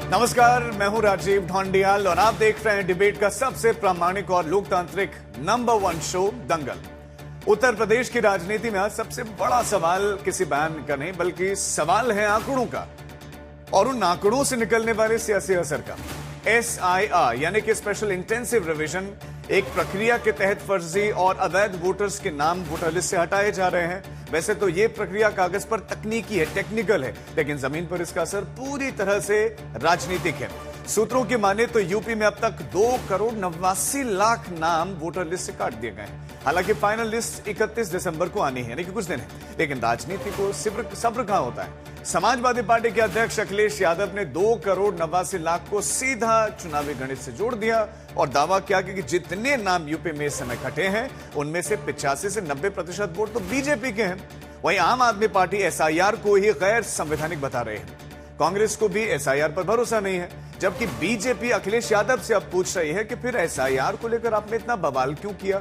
नमस्कार, मैं हूं राजीव ढोंडियाल और आप देख रहे हैं डिबेट का सबसे प्रामाणिक और लोकतांत्रिक नंबर 1 शो दंगल। उत्तर प्रदेश की राजनीति में आज सबसे बड़ा सवाल किसी बयान का नहीं बल्कि सवाल है आंकड़ों का और उन आंकड़ों से निकलने वाले सियासी असर का। SIR यानी कि स्पेशल इंटेंसिव रिवीजन एक प्रक्रिया के तहत फर्जी और अवैध वोटर्स के नाम वोटर लिस्ट से हटाए जा रहे हैं। वैसे तो ये प्रक्रिया कागज पर तकनीकी है, टेक्निकल है, लेकिन जमीन पर इसका असर पूरी तरह से राजनीतिक है। सूत्रों की माने तो यूपी में अब तक 2,89,00,000 नाम वोटर लिस्ट से काट दिए गए। हालांकि फाइनल लिस्ट 31 दिसंबर को आनी है, यानी कि कुछ दिन है, लेकिन राजनीति को सब्र कहां होता है। समाजवादी पार्टी के अध्यक्ष अखिलेश यादव ने 2,89,00,000 को सीधा चुनावी गणित से जोड़ दिया और दावा किया कि जितने नाम यूपी में इस समय कटे हैं उनमें से 85 से 90% वोट तो बीजेपी के हैं। वहीं आम आदमी पार्टी SIR को ही गैर संवैधानिक बता रहे हैं। कांग्रेस को भी SIR पर भरोसा नहीं है, जबकि बीजेपी अखिलेश यादव से अब पूछ रही है कि फिर SIR को लेकर आपने इतना बवाल क्यों किया।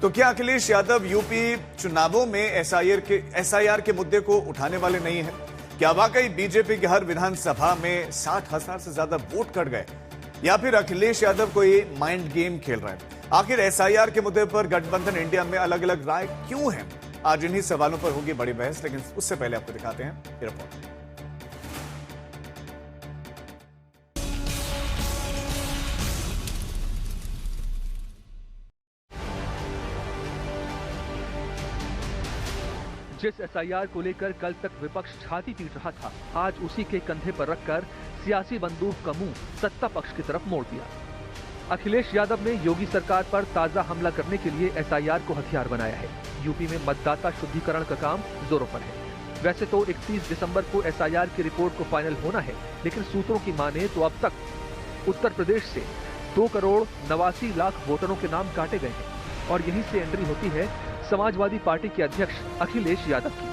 तो क्या अखिलेश यादव यूपी चुनावों में SIR के मुद्दे को उठाने वाले नहीं है? क्या वाकई बीजेपी के हर विधानसभा में 60,000 से ज्यादा वोट कट गए, या फिर अखिलेश यादव को ये माइंड गेम खेल रहा है? आखिर SIR के मुद्दे पर गठबंधन इंडिया में अलग अलग राय क्यों है? आज इन्हीं सवालों पर होगी बड़ी बहस, लेकिन उससे पहले आपको दिखाते हैं ये रिपोर्ट। जिस SIR को लेकर कल तक विपक्ष छाती पीट रहा था, आज उसी के कंधे पर रखकर सियासी बंदूक का मुंह सत्ता पक्ष की तरफ मोड़ दिया। अखिलेश यादव ने योगी सरकार पर ताजा हमला करने के लिए SIR को हथियार बनाया है। यूपी में मतदाता शुद्धिकरण का काम जोरों पर है। वैसे तो 31 दिसंबर को SIR की रिपोर्ट को फाइनल होना है, लेकिन सूत्रों की माने तो अब तक उत्तर प्रदेश से 2,89,00,000 वोटरों के नाम काटे गए हैं और यहीं से एंट्री होती है समाजवादी पार्टी के अध्यक्ष अखिलेश यादव की।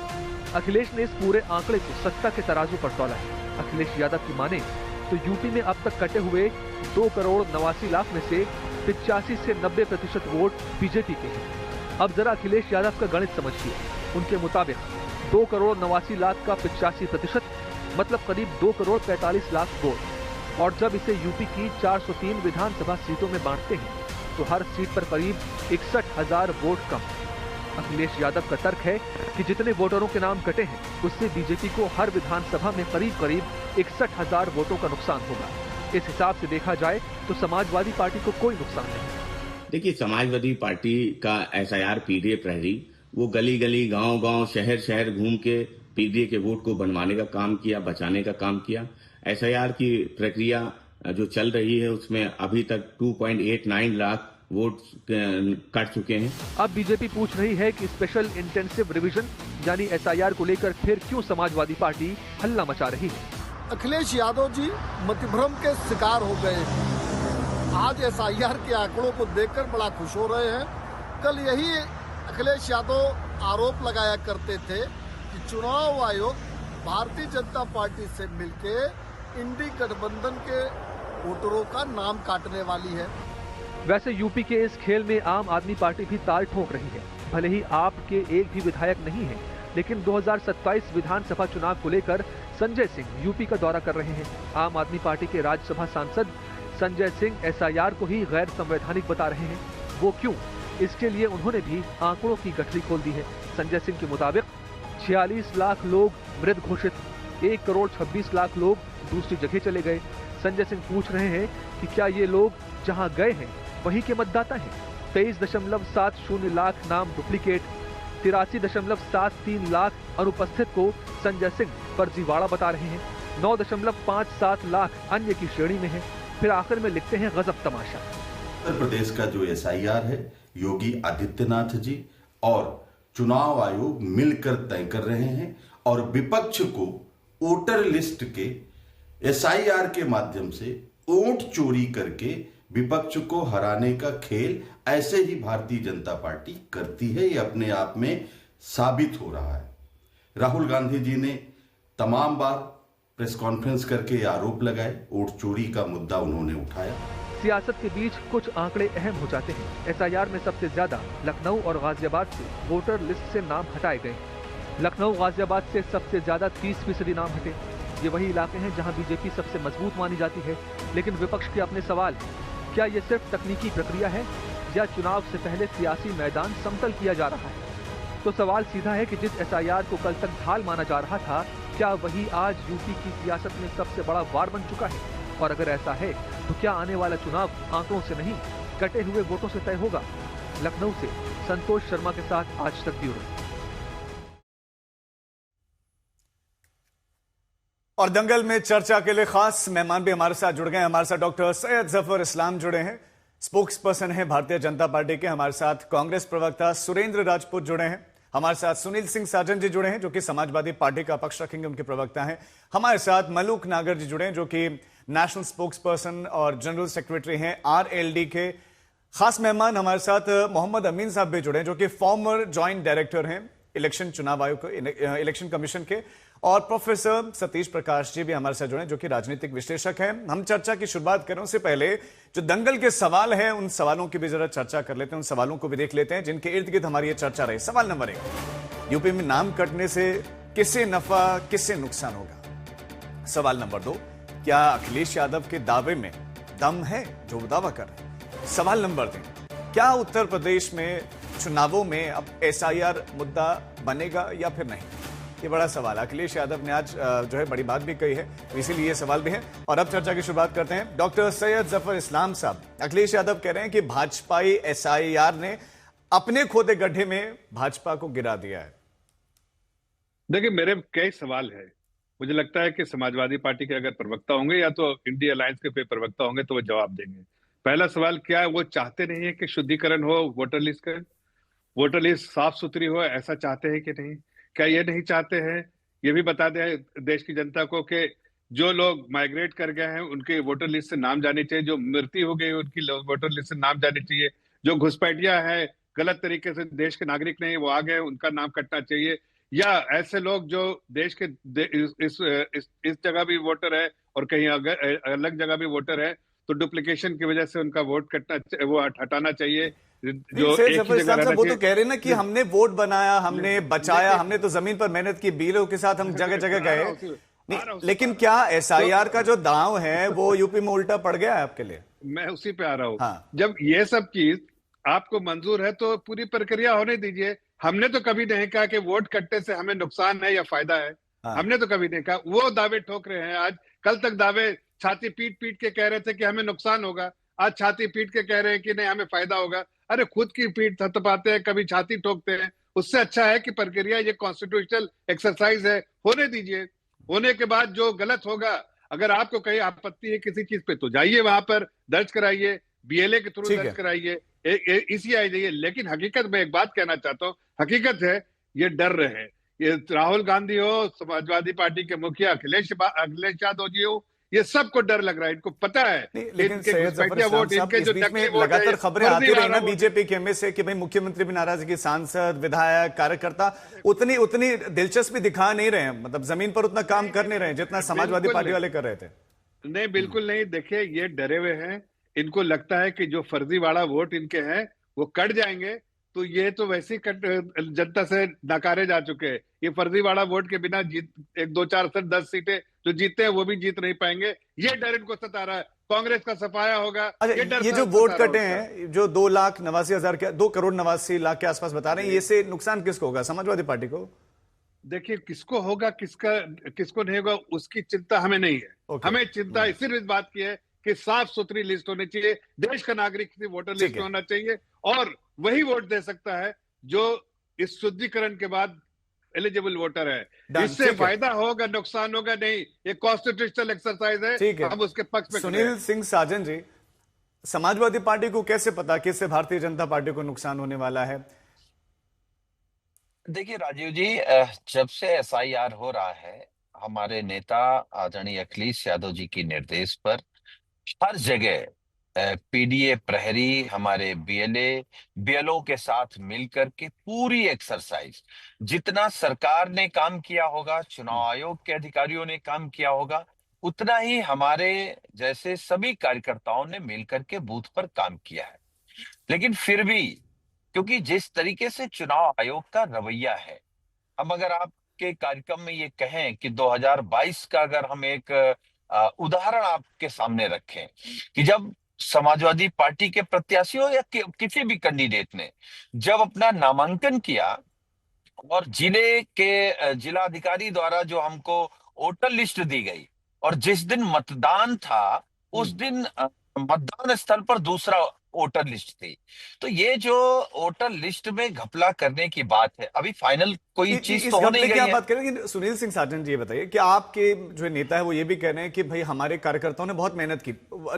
अखिलेश ने इस पूरे आंकड़े को सत्ता के तराजू पर तौला है। अखिलेश यादव की माने तो यूपी में अब तक कटे हुए 2,89,00,000 में से 85 से 90% वोट बीजेपी के हैं। अब जरा अखिलेश यादव का गणित समझिए। उनके मुताबिक 2,89,00,000 का 85% मतलब करीब 2,45,00,000 वोट, और जब इसे यूपी की 403 विधानसभा सीटों में बांटते हैं तो हर सीट पर करीब 61,000 वोट कम। अखिलेश यादव का तर्क है कि जितने वोटरों के नाम कटे हैं उससे बीजेपी को हर विधानसभा में करीब 61,000 वोटों का नुकसान होगा। इस हिसाब से देखा जाए तो समाजवादी पार्टी को कोई नुकसान नहीं। देखिए, समाजवादी पार्टी का SIR पीडीए प्रहरी वो गली गली, गांव गांव, शहर शहर घूम के पीडीए के वोट को बनवाने का काम किया, बचाने का काम किया। SIR की प्रक्रिया जो चल रही है उसमें अभी तक 2.89 लाख वोट कट चुके हैं। अब बीजेपी पूछ रही है कि स्पेशल इंटेंसिव रिवीजन यानी SIR को लेकर फिर क्यों समाजवादी पार्टी हल्ला मचा रही है। अखिलेश यादव जी मतभ्रम के शिकार हो गए। आज SIR के आंकड़ों को देखकर बड़ा खुश हो रहे हैं। कल यही अखिलेश यादव आरोप लगाया करते थे कि चुनाव आयोग भारतीय जनता पार्टी से मिलके इंडी गठबंधन के वोटरों का नाम काटने वाली है। वैसे यूपी के इस खेल में आम आदमी पार्टी भी ताल ठोक रही है। भले ही आप के एक भी विधायक नहीं है, लेकिन 2027 विधानसभा चुनाव को लेकर संजय सिंह यूपी का दौरा कर रहे हैं। आम आदमी पार्टी के राज्यसभा सांसद संजय सिंह SIR को ही गैर संवैधानिक बता रहे हैं। वो क्यों? इसके लिए उन्होंने भी आंकड़ों की गठरी खोल दी है। संजय सिंह के मुताबिक 46 लाख लोग मृत घोषित, 1,26,00,000 लोग दूसरी जगह चले गए। संजय सिंह पूछ रहे हैं कि क्या ये लोग जहां गए हैं वहीं के मतदाता हैं। 23.70 लाख नाम डुप्लीकेट, 83.73 लाख अनुपस्थित को संजय सिंह फर्जीवाड़ा बता रहे हैं। 9.57 लाख अन्य की श्रेणी में है। फिर आखिर में लिखते हैं गजब तमाशा। उत्तर प्रदेश का जो SIR है योगी आदित्यनाथ जी और चुनाव आयोग मिलकर तय कर रहे हैं और विपक्ष को वोटर लिस्ट के SIR के माध्यम से वोट चोरी करके विपक्ष को हराने का खेल ऐसे ही भारतीय जनता पार्टी करती है। ये अपने आप में साबित हो रहा है। राहुल गांधी जी ने तमाम बार प्रेस कॉन्फ्रेंस करके आरोप लगाए, वोट चोरी का मुद्दा उन्होंने उठाया। सियासत के बीच कुछ आंकड़े अहम हो जाते हैं। SIR में सबसे ज्यादा लखनऊ और गाजियाबाद से वोटर लिस्ट से नाम हटाए गए। लखनऊ गाजियाबाद से सबसे ज्यादा 30% नाम हटे। ये वही इलाके हैं जहां बीजेपी सबसे मजबूत मानी जाती है, लेकिन विपक्ष के अपने सवाल, क्या ये सिर्फ तकनीकी प्रक्रिया है या चुनाव से पहले सियासी मैदान समतल किया जा रहा है? तो सवाल सीधा है कि जिस एसआईआर को कल तक ढाल माना जा रहा था, क्या वही आज यूपी की सियासत में सबसे बड़ा वार बन चुका है? और अगर ऐसा है तो क्या आने वाला चुनाव आंकड़ों से नहीं, कटे हुए वोटों से तय होगा? लखनऊ से संतोष शर्मा के साथ आज तक ब्यूरो। और दंगल में चर्चा के लिए खास मेहमान भी हमारे साथ जुड़ गए हैं। हमारे साथ डॉक्टर सैयद जफर इस्लाम जुड़े हैं, स्पोक्स पर्सन है भारतीय जनता पार्टी के। हमारे साथ कांग्रेस प्रवक्ता सुरेंद्र राजपूत जुड़े हैं। हमारे साथ सुनील सिंह साजन जी जुड़े हैं, जो कि समाजवादी पार्टी का पक्ष रखेंगे, उनके प्रवक्ता हैं। हमारे साथ मलूक नागर जी जुड़े हैं, जो कि नेशनल स्पोक्स पर्सन और जनरल सेक्रेटरी हैं आरएलडी के। खास मेहमान हमारे साथ मोहम्मद अमीन साहब भी जुड़े हैं, जो कि फॉर्मर जॉइंट डायरेक्टर हैं इलेक्शन चुनाव आयोग इलेक्शन कमीशन के। और प्रोफेसर सतीश प्रकाश जी भी हमारे साथ जुड़े हैं, जो कि राजनीतिक विश्लेषक हैं। हम चर्चा की शुरुआत करें उससे पहले जो दंगल के सवाल हैं, उन सवालों की भी जरा चर्चा कर लेते हैं, उन सवालों को भी देख लेते हैं जिनके इर्द गिर्द हमारी ये चर्चा रही। सवाल नंबर 1, यूपी में नाम कटने से किसे नफा किसे नुकसान होगा? सवाल नंबर 2, क्या अखिलेश यादव के दावे में दम है जो दावा कर रहे हैं? सवाल नंबर 3, क्या उत्तर प्रदेश में चुनावों में अब एसआईआर मुद्दा बनेगा या फिर नहीं? ये बड़ा सवाल है। अखिलेश यादव ने आज जो है बड़ी बात भी कही है, इसीलिए ये सवाल भी है। और अब चर्चा की शुरुआत करते हैं। डॉक्टर सैयद जफर इस्लाम साहब, अखिलेश यादव कह रहे हैं कि भाजपाई एसआईआर ने अपने खोदे गड्ढे में भाजपा को गिरा दिया है। देखिए, मेरे कई सवाल है। मुझे लगता है कि समाजवादी पार्टी के अगर प्रवक्ता होंगे या तो इंडिया अलायंस के कोई प्रवक्ता होंगे तो वो जवाब देंगे। पहला सवाल, क्या वो चाहते नहीं है कि शुद्धिकरण हो वोटर लिस्ट का, वोटर लिस्ट साफ सुथरी हो, ऐसा चाहते हैं कि नहीं? क्या ये नहीं चाहते हैं? ये भी बता दें देश की जनता को कि जो लोग माइग्रेट कर गए हैं उनके वोटर लिस्ट से नाम जाने चाहिए, जो मृत्यु हो गई उनकी वोटर लिस्ट से नाम जाने चाहिए, जो घुसपैठिया है, गलत तरीके से देश के नागरिक नहीं वो आ गए, उनका नाम कटना चाहिए, या ऐसे लोग जो देश के इस जगह भी वोटर है और कहीं अलग जगह भी वोटर है, तो डुप्लीकेशन की वजह से उनका वोट कटना, वो हटाना चाहिए। जो वो तो कह रहे ना कि हमने वोट बनाया, हमने बचाया, हमने तो जमीन पर मेहनत की, बीएलओ के साथ हम जगह जगह गए। लेकिन क्या एसआईआर का जो दांव है वो यूपी में उल्टा पड़ गया है आपके लिए? मैं उसी पे आ रहा हूँ। हाँ। जब ये सब चीज आपको मंजूर है तो पूरी प्रक्रिया होने दीजिए। हमने तो कभी नहीं कहा कि वोट कटने से हमें नुकसान है या फायदा है। हाँ। हमने तो कभी नहीं कहा। वो दावे ठोक रहे हैं आज। कल तक दावे छाती पीट पीट के कह रहे थे कि हमें नुकसान होगा, आज छाती पीट के कह रहे हैं कि नहीं हमें फायदा होगा। अरे खुद की पीठ थपथपाते हैं, कभी छाती ठोकते हैं। उससे अच्छा है कि प्रक्रिया ये कॉन्स्टिट्यूशनल एक्सरसाइज है, होने दीजिए। होने के बाद जो गलत होगा, अगर आपको कहीं आपत्ति है किसी चीज पे तो जाइए वहां पर दर्ज कराइए, बीएलए के थ्रू दर्ज कराइए, इसी आ जाइए। लेकिन हकीकत में एक बात कहना चाहता हूँ, हकीकत है ये डर रहे हैं। ये राहुल गांधी हो, समाजवादी पार्टी के मुखिया अखिलेश यादव जी हो, ये सबको डर लग रहा है। इनको पता है लेकिन सैयद जफर इस्लाम साहब, इस बीच में लगातार खबरें आती रही ना बीजेपी के एमए से कि भाई मुख्यमंत्री भी नाराज है कि सांसद, विधायक, कार्यकर्ता उतनी दिलचस्पी दिखा नहीं रहे हैं, मतलब जमीन पर उतना काम कर नहीं रहे जितना समाजवादी पार्टी वाले कर रहे थे। नहीं, बिल्कुल नहीं। देखिए, ये डरे हुए हैं। इनको लगता है कि जो फर्जीवाड़ा वोट इनके हैं वो कट जाएंगे, तो ये तो वैसे ही जनता से नकारे जा चुके हैं। ये फर्जीवाड़ा वोट के बिना जीत 1, 2, 4, 10 सीटें जो जीते हैं वो भी जीत नहीं पाएंगे। ये डर इनको सता रहा है। कांग्रेस का सफाया होगा। ये जो वोट कटे हैं, जो 2 करोड़ 89 लाख के आसपास बता रहे हैं, ये से नुकसान किसको होगा? समाजवादी पार्टी को? देखिए, किसको होगा किसको नहीं होगा उसकी चिंता हमें नहीं है। हमें चिंता सिर्फ इस बात की है कि साफ सुथरी लिस्ट होनी चाहिए, देश का नागरिक वोटर लिस्ट होना चाहिए, और वही वोट दे सकता है जो इस शुद्धिकरण के बाद एलिजिबल वोटर है। इससे फायदा होगा, नुकसान होगा नहीं। ये कॉन्स्टिट्यूशनल एक्सरसाइज है, हम उसके पक्ष में। सुनील सिंह साजन जी, समाजवादी पार्टी को कैसे पता कि इससे भारतीय जनता पार्टी को नुकसान होने वाला है? देखिए राजीव जी, जब से एसआईआर हो रहा है, हमारे नेता आदरणीय अखिलेश यादव जी की निर्देश पर हर जगह पीडीए प्रहरी, हमारे बीएलओ के साथ मिलकर के पूरी एक्सरसाइज, जितना सरकार ने काम किया होगा, चुनाव आयोग के अधिकारियों ने काम किया होगा, उतना ही हमारे जैसे सभी कार्यकर्ताओं ने मिलकर के बूथ पर काम किया है। लेकिन फिर भी, क्योंकि जिस तरीके से चुनाव आयोग का रवैया है, हम अगर आप आपके कार्यक्रम में ये कहें कि 2022 का अगर हम एक उदाहरण आपके सामने रखें कि जब समाजवादी पार्टी के प्रत्याशी हो या किसी भी कैंडिडेट ने जब अपना नामांकन किया और जिले के जिलाधिकारी द्वारा जो हमको वोटर लिस्ट दी गई और जिस दिन मतदान था उस दिन मतदान स्थल पर दूसरा वोटर लिस्ट थी। तो ये जो वोटर लिस्ट में घपला करने की बात है, अभी फाइनल कोई चीज तो हो नहीं गई क्या है। बात करें कि सुनील सिंह साजन जी, ये बताइए कि आपके जो नेता है वो ये भी कह रहे हैं कि भाई हमारे कार्यकर्ताओं ने बहुत मेहनत की,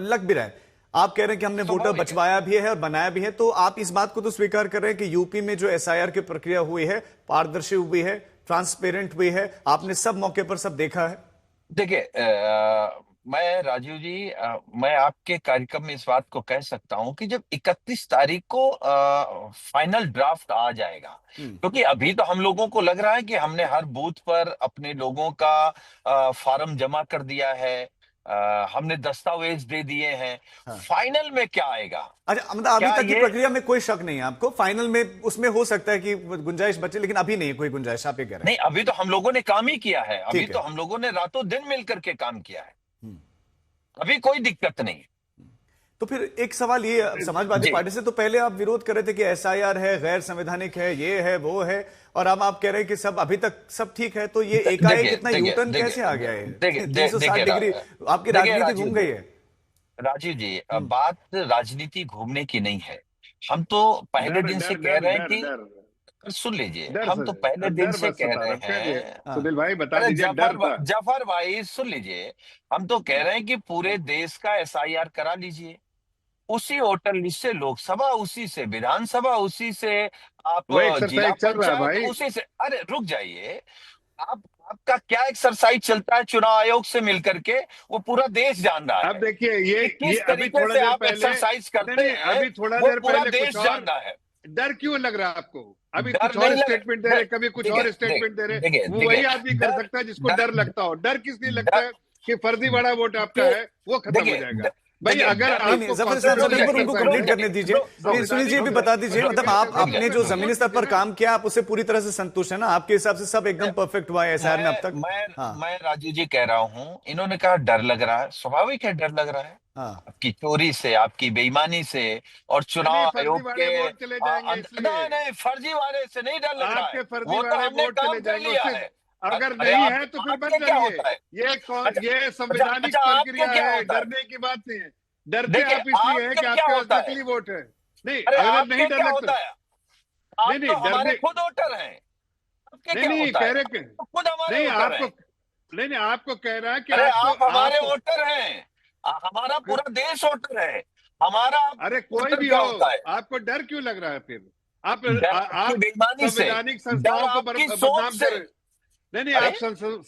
लग भी रहा है, आप कह रहे हैं कि हमने वोटर बचवाया भी है और बनाया भी है, तो आप इस बात को तो स्वीकार कर रहे हैं कि यूपी में जो एसआईआर की प्रक्रिया हुई है पारदर्शी हुई है, ट्रांसपेरेंट हुई है, आपने सब मौके पर सब देखा है? देखिए, मैं राजीव जी, मैं आपके कार्यक्रम में इस बात को कह सकता हूं कि जब 31 तारीख को फाइनल ड्राफ्ट आ जाएगा, क्योंकि अभी तो हम लोगों को लग रहा है कि हमने हर बूथ पर अपने लोगों का फॉर्म जमा कर दिया है, हमने दस्तावेज दे दिए हैं। हाँ। फाइनल में क्या आएगा? अच्छा, मतलब अभी तक की प्रक्रिया में कोई शक नहीं है आपको? फाइनल में उसमें हो सकता है कि गुंजाइश बचे, लेकिन अभी नहीं है कोई गुंजाइश, आप ये कह रहे हैं? नहीं, अभी तो हम लोगों ने काम ही किया है, अभी तो हम लोगों ने रातों दिन मिलकर के काम किया है, अभी कोई दिक्कत नहीं। तो फिर एक सवाल ये, समाजवादी पार्टी से तो पहले आप विरोध कर रहे थे कि एसआईआर है, गैर संवैधानिक है, ये है वो है, और अब आप कह रहे हैं कि सब अभी तक सब ठीक है, तो ये एकाएक इतना यूटर्न कैसे आ गया है? 360 डिग्री आपकी राजनीति घूम गई है। राजीव जी, बात राजनीति घूमने की नहीं है, हम तो पहले दिन से कह रहे हैं कि सुन लीजिए, हम तो पहले दिन से कह रहे हैं, सुनील भाई बता दीजिए, जफर भाई सुन लीजिए, हम तो कह रहे हैं कि पूरे देश का एसआईआर करा लीजिए, उसी वोटर लिस्ट से लोकसभा, उसी से विधानसभा, उसी से आप जिला पंचायत, उसी से। अरे रुक जाइए, आपका क्या एक्सरसाइज चलता है चुनाव आयोग से मिलकर के, वो पूरा देश जान रहा है। अब देखिए ये किस तरीके से आप एक्सरसाइज करते हैं, अभी थोड़ा वो देर पूरा पहले देश जान रहा है। डर क्यों लग रहा है आपको? अभी कुछ और स्टेटमेंट दे रहे, कभी कुछ और स्टेटमेंट दे रहे, वो वही आदमी कर सकता है जिसको डर लगता हो। डर किस लिए लगता है कि फर्जी बड़ा वोट आपका है वो खत्म हो जाएगा। भाई अगर उनको कंप्लीट करने दीजिए। सुनील जी भी बता दीजिए, मतलब आप अपने जो जमीनी स्तर पर काम किया आप उससे पूरी तरह से संतुष्ट है ना? आपके हिसाब से सब एकदम परफेक्ट हुआ है एसआईआर में अब तक? मैं राजीव जी कह रहा हूँ, इन्होंने कहा डर लग रहा है, स्वाभाविक है डर लग रहा है, आपकी चोरी से, आपकी बेईमानी से, और चुनाव आयोग के नहीं, फर्जी वाले से नहीं डर लग रहा है, वो तो हमने काम कर लिया है। अगर नहीं है तो फिर बंद करिए। ये संवैधानिक प्रक्रिया है, डरने की बात नहीं है। डरते आप इसलिए है कि आपके पास नकली वोट है। नहीं, अगर नहीं डर लगता है, नहीं हमारे खुद वोटर हैं, नहीं कह रहे खुद हमारे आपको, नहीं आपको कह रहा है कि आप हमारे वोटर हैं, हमारा पूरा देश वोटर है हमारा। अरे कोई भी हो, आपको डर क्यों लग रहा है? फिर आप संवैधानिक संस्थाओं को बदनाम कर, नहीं आप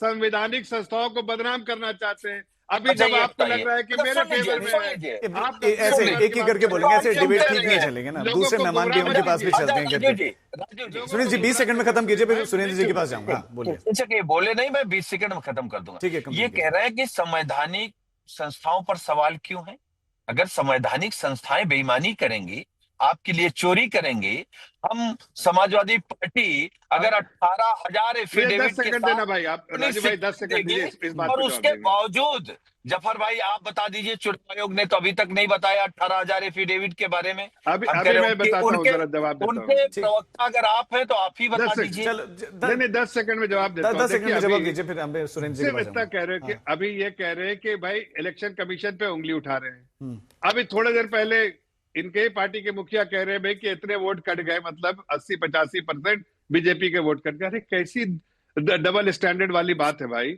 संवैधानिक संस्थाओं को बदनाम करना चाहते हैं। अभी जब आपको लग रहा है कि मेरे फेवर में आप ऐसे एक ही करके बोलेंगे, ऐसे डिबेट ठीक नहीं चलेंगे ना, दूसरे मेहमान भी उनके पास भी चलते हैं। सुनील जी 20 सेकंड में खत्म कीजिए, फिर सुरेंद्र जी के पास जाऊंगा। बोलिए। बोले नहीं, मैं 20 सेकंड में खत्म कर दूंगा। ठीक है, ये कह रहे हैं कि संवैधानिक संस्थाओं पर सवाल क्यों है? अगर संवैधानिक संस्थाएं बेईमानी करेंगी, आपके लिए चोरी करेंगी, हम समाजवादी पार्टी अगर 18,000 एफिडेविट के साथ देना भाई, आप राजीव भाई 10 सेकंड दीजिए इस बात और उसके बावजूद, जफर भाई आप बता दीजिए, चुनाव आयोग ने तो अभी तक नहीं बताया 18,000 एफिडेविट के बारे में। अभी मैं बताता हूं, जरा जवाब देता हूं। उनके प्रवक्ता अगर आप हैं तो आप ही बता दीजिए। नहीं 10 सेकंड में जवाब देता हूं। 10 सेकंड में जवाब दीजिए, फिर हम सुरेंद्र जी इतना कह रहे हैं कि अभी ये कह रहे हैं कि भाई इलेक्शन कमीशन पे उंगली उठा रहे हैं। अभी थोड़ी देर पहले इनके ही पार्टी के मुखिया कह रहे हैं भाई कि इतने वोट कट गए, मतलब 80-85% बीजेपी के वोट कट गए। अरे कैसी डबल स्टैंडर्ड वाली बात है भाई?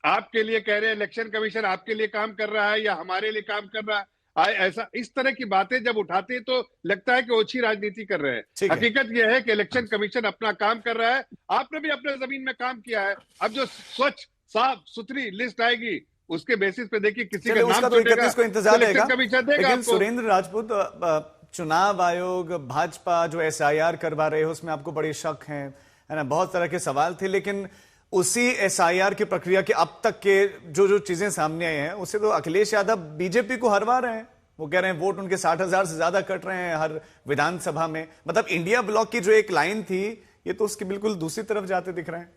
आपके लिए कह रहे हैं इलेक्शन कमीशन आपके लिए काम कर रहा है या हमारे लिए काम कर रहा है? ऐसा इस तरह की बातें जब उठाते हैं तो लगता है कि ओछी राजनीति कर रहे हैं। हकीकत यह है कि इलेक्शन कमीशन अपना काम कर रहा है, आपने भी अपने जमीन में काम किया है। अब जो स्वच्छ साफ सुथरी लिस्ट आएगी उसके बेसिस पे देखिए किसी का नाम तो 31 को इंतजार रहेगा। लेकिन सुरेंद्र राजपूत, चुनाव आयोग, भाजपा जो एसआईआर करवा रहे हो उसमें आपको बड़े शक है ना? बहुत तरह के सवाल थे, लेकिन उसी एसआईआर की प्रक्रिया के अब तक के जो चीजें सामने आई हैं उससे तो अखिलेश यादव बीजेपी को हरवा रहे हैं। वो कह रहे हैं वोट उनके 60,000 से ज्यादा कट रहे हैं हर विधानसभा में। मतलब इंडिया ब्लॉक की जो एक लाइन थी, ये तो उसकी बिल्कुल दूसरी तरफ जाते दिख रहे हैं।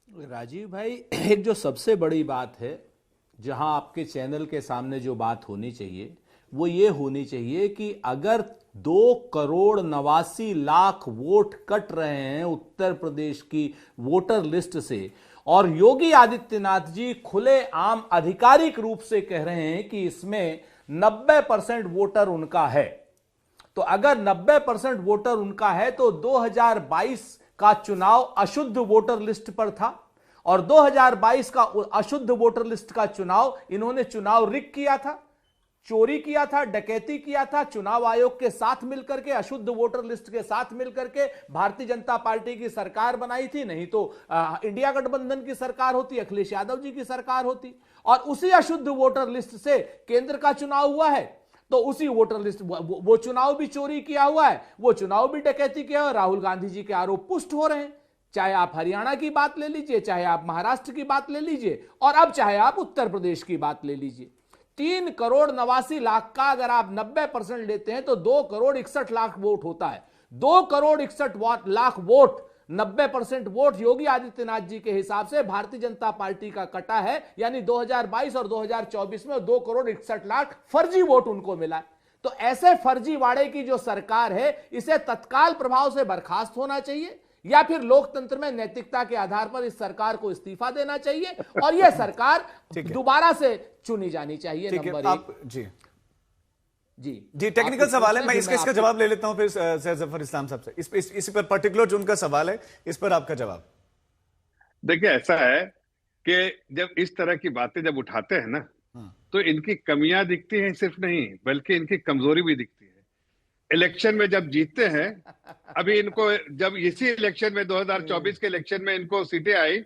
राजीव भाई, एक जो सबसे बड़ी बात है, जहां आपके चैनल के सामने जो बात होनी चाहिए वो ये होनी चाहिए कि अगर 2,89,00,000 वोट कट रहे हैं उत्तर प्रदेश की वोटर लिस्ट से, और योगी आदित्यनाथ जी खुले आम आधिकारिक रूप से कह रहे हैं कि इसमें 90% वोटर उनका है, तो अगर 90% वोटर उनका है तो 2022 का चुनाव अशुद्ध वोटर लिस्ट पर था, और 2022 का अशुद्ध वोटर लिस्ट का चुनाव इन्होंने चुनाव रिग किया था, चोरी किया था, डकैती किया था, चुनाव आयोग के साथ मिलकर के, अशुद्ध वोटर लिस्ट के साथ मिलकर के भारतीय जनता पार्टी की सरकार बनाई थी। नहीं तो इंडिया गठबंधन की सरकार होती, अखिलेश यादव जी की सरकार होती, और उसी अशुद्ध वोटर लिस्ट से केंद्र का चुनाव हुआ है। तो उसी वोटर लिस्ट, वो चुनाव भी चोरी किया हुआ है, वो चुनाव भी डकैती किया हुआ है। राहुल गांधी जी के आरोप पुष्ट हो रहे हैं, चाहे आप हरियाणा की बात ले लीजिए, चाहे आप महाराष्ट्र की बात ले लीजिए, और अब चाहे आप उत्तर प्रदेश की बात ले लीजिए। 3,89,00,000 का अगर आप 90% लेते हैं तो 2,61,00,000 वोट होता है। 2,61,00,000 वोट, 90% वोट योगी आदित्यनाथ जी के हिसाब से भारतीय जनता पार्टी का कटा है, यानी 2022 और 2024 में 2,61,00,000 फर्जी वोट उनको मिला है। तो ऐसे फर्जीवाड़े की जो सरकार है, इसे तत्काल प्रभाव से बर्खास्त होना चाहिए, या फिर लोकतंत्र में नैतिकता के आधार पर इस सरकार को इस्तीफा देना चाहिए और यह सरकार दोबारा से चुनी जानी चाहिए। नंबर एक। जी जी जी, टेक्निकल सवाल है, मैं इसका जवाब ले लेता हूं फिर सैयद जफर इस्लाम साहब से। इसी पर पर्टिकुलर जो उनका सवाल है, इस पर आपका जवाब। देखिए, ऐसा है कि जब इस तरह की बातें जब उठाते हैं ना, तो इनकी कमियां दिखती हैं सिर्फ नहीं, बल्कि इनकी कमजोरी भी दिखती है। इलेक्शन में जब जीतते हैं, अभी इनको जब इसी इलेक्शन में 2024 के इलेक्शन में इनको सीटें आई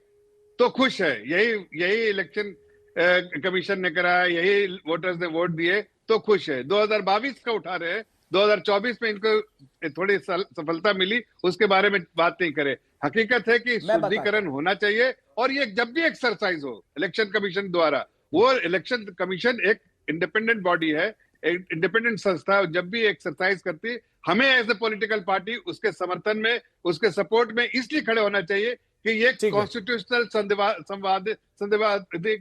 तो खुश है, यही इलेक्शन कमीशन ने कराया, यही वोटर्स ने वोट दिए तो खुश है। 2022 का उठा रहे हैं, 2024 में इनको थोड़ी सफलता मिली, उसके बारे में बात नहीं करे। हकीकत है कि शुद्धिकरण होना चाहिए, और ये जब भी एक्सरसाइज हो इलेक्शन कमीशन द्वारा, वो इलेक्शन कमीशन एक इंडिपेंडेंट बॉडी है, एक इंडिपेंडेंट संस्था, जब भी एक्सरसाइज करती, हमें एज ए पॉलिटिकल पार्टी उसके समर्थन में, उसके सपोर्ट में इसलिए खड़े होना चाहिए कि ये कॉन्स्टिट्यूशनल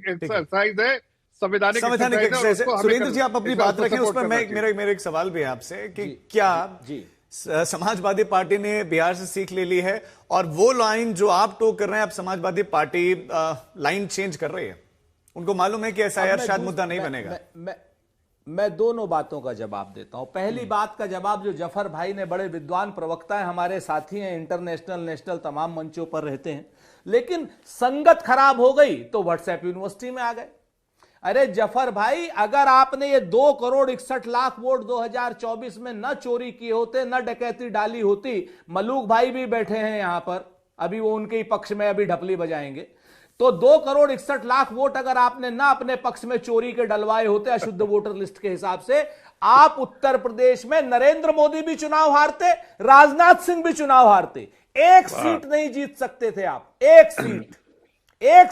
एक्सरसाइज है, संवैधानिक एक्सरसाइज है। सुरेंद्र जी, आप अपनी बात रखें, उस पर मेरा एक सवाल भी है आपसे कि क्या समाजवादी पार्टी ने बिहार से सीख ले ली है, और वो लाइन जो आप टोक कर रहे हैं, अब समाजवादी पार्टी लाइन चेंज कर रही है? उनको मालूम है कि एसआईआर शायद मुद्दा नहीं बनेगा। मैं दोनों बातों का जवाब देता हूं। पहली बात का जवाब, जो जफर भाई ने, बड़े विद्वान प्रवक्ता हैं, हमारे साथी हैं, इंटरनेशनल नेशनल तमाम मंचों पर रहते हैं, लेकिन संगत खराब हो गई तो व्हाट्सएप यूनिवर्सिटी में आ गए। अरे जफर भाई, अगर आपने ये 2,61,00,000 वोट 2024 में न चोरी किए होते, न डकैती डाली होती, मलूक भाई भी बैठे हैं यहां पर, अभी वो उनके ही पक्ष में अभी ढपली बजाएंगे, तो 2,61,00,000 वोट अगर आपने ना अपने पक्ष में चोरी के डलवाए होते अशुद्ध वोटर लिस्ट के हिसाब से, आप उत्तर प्रदेश में नरेंद्र मोदी भी चुनाव हारते, राजनाथ सिंह भी चुनाव हारते। एक सीट नहीं जीत सकते थे आप, एक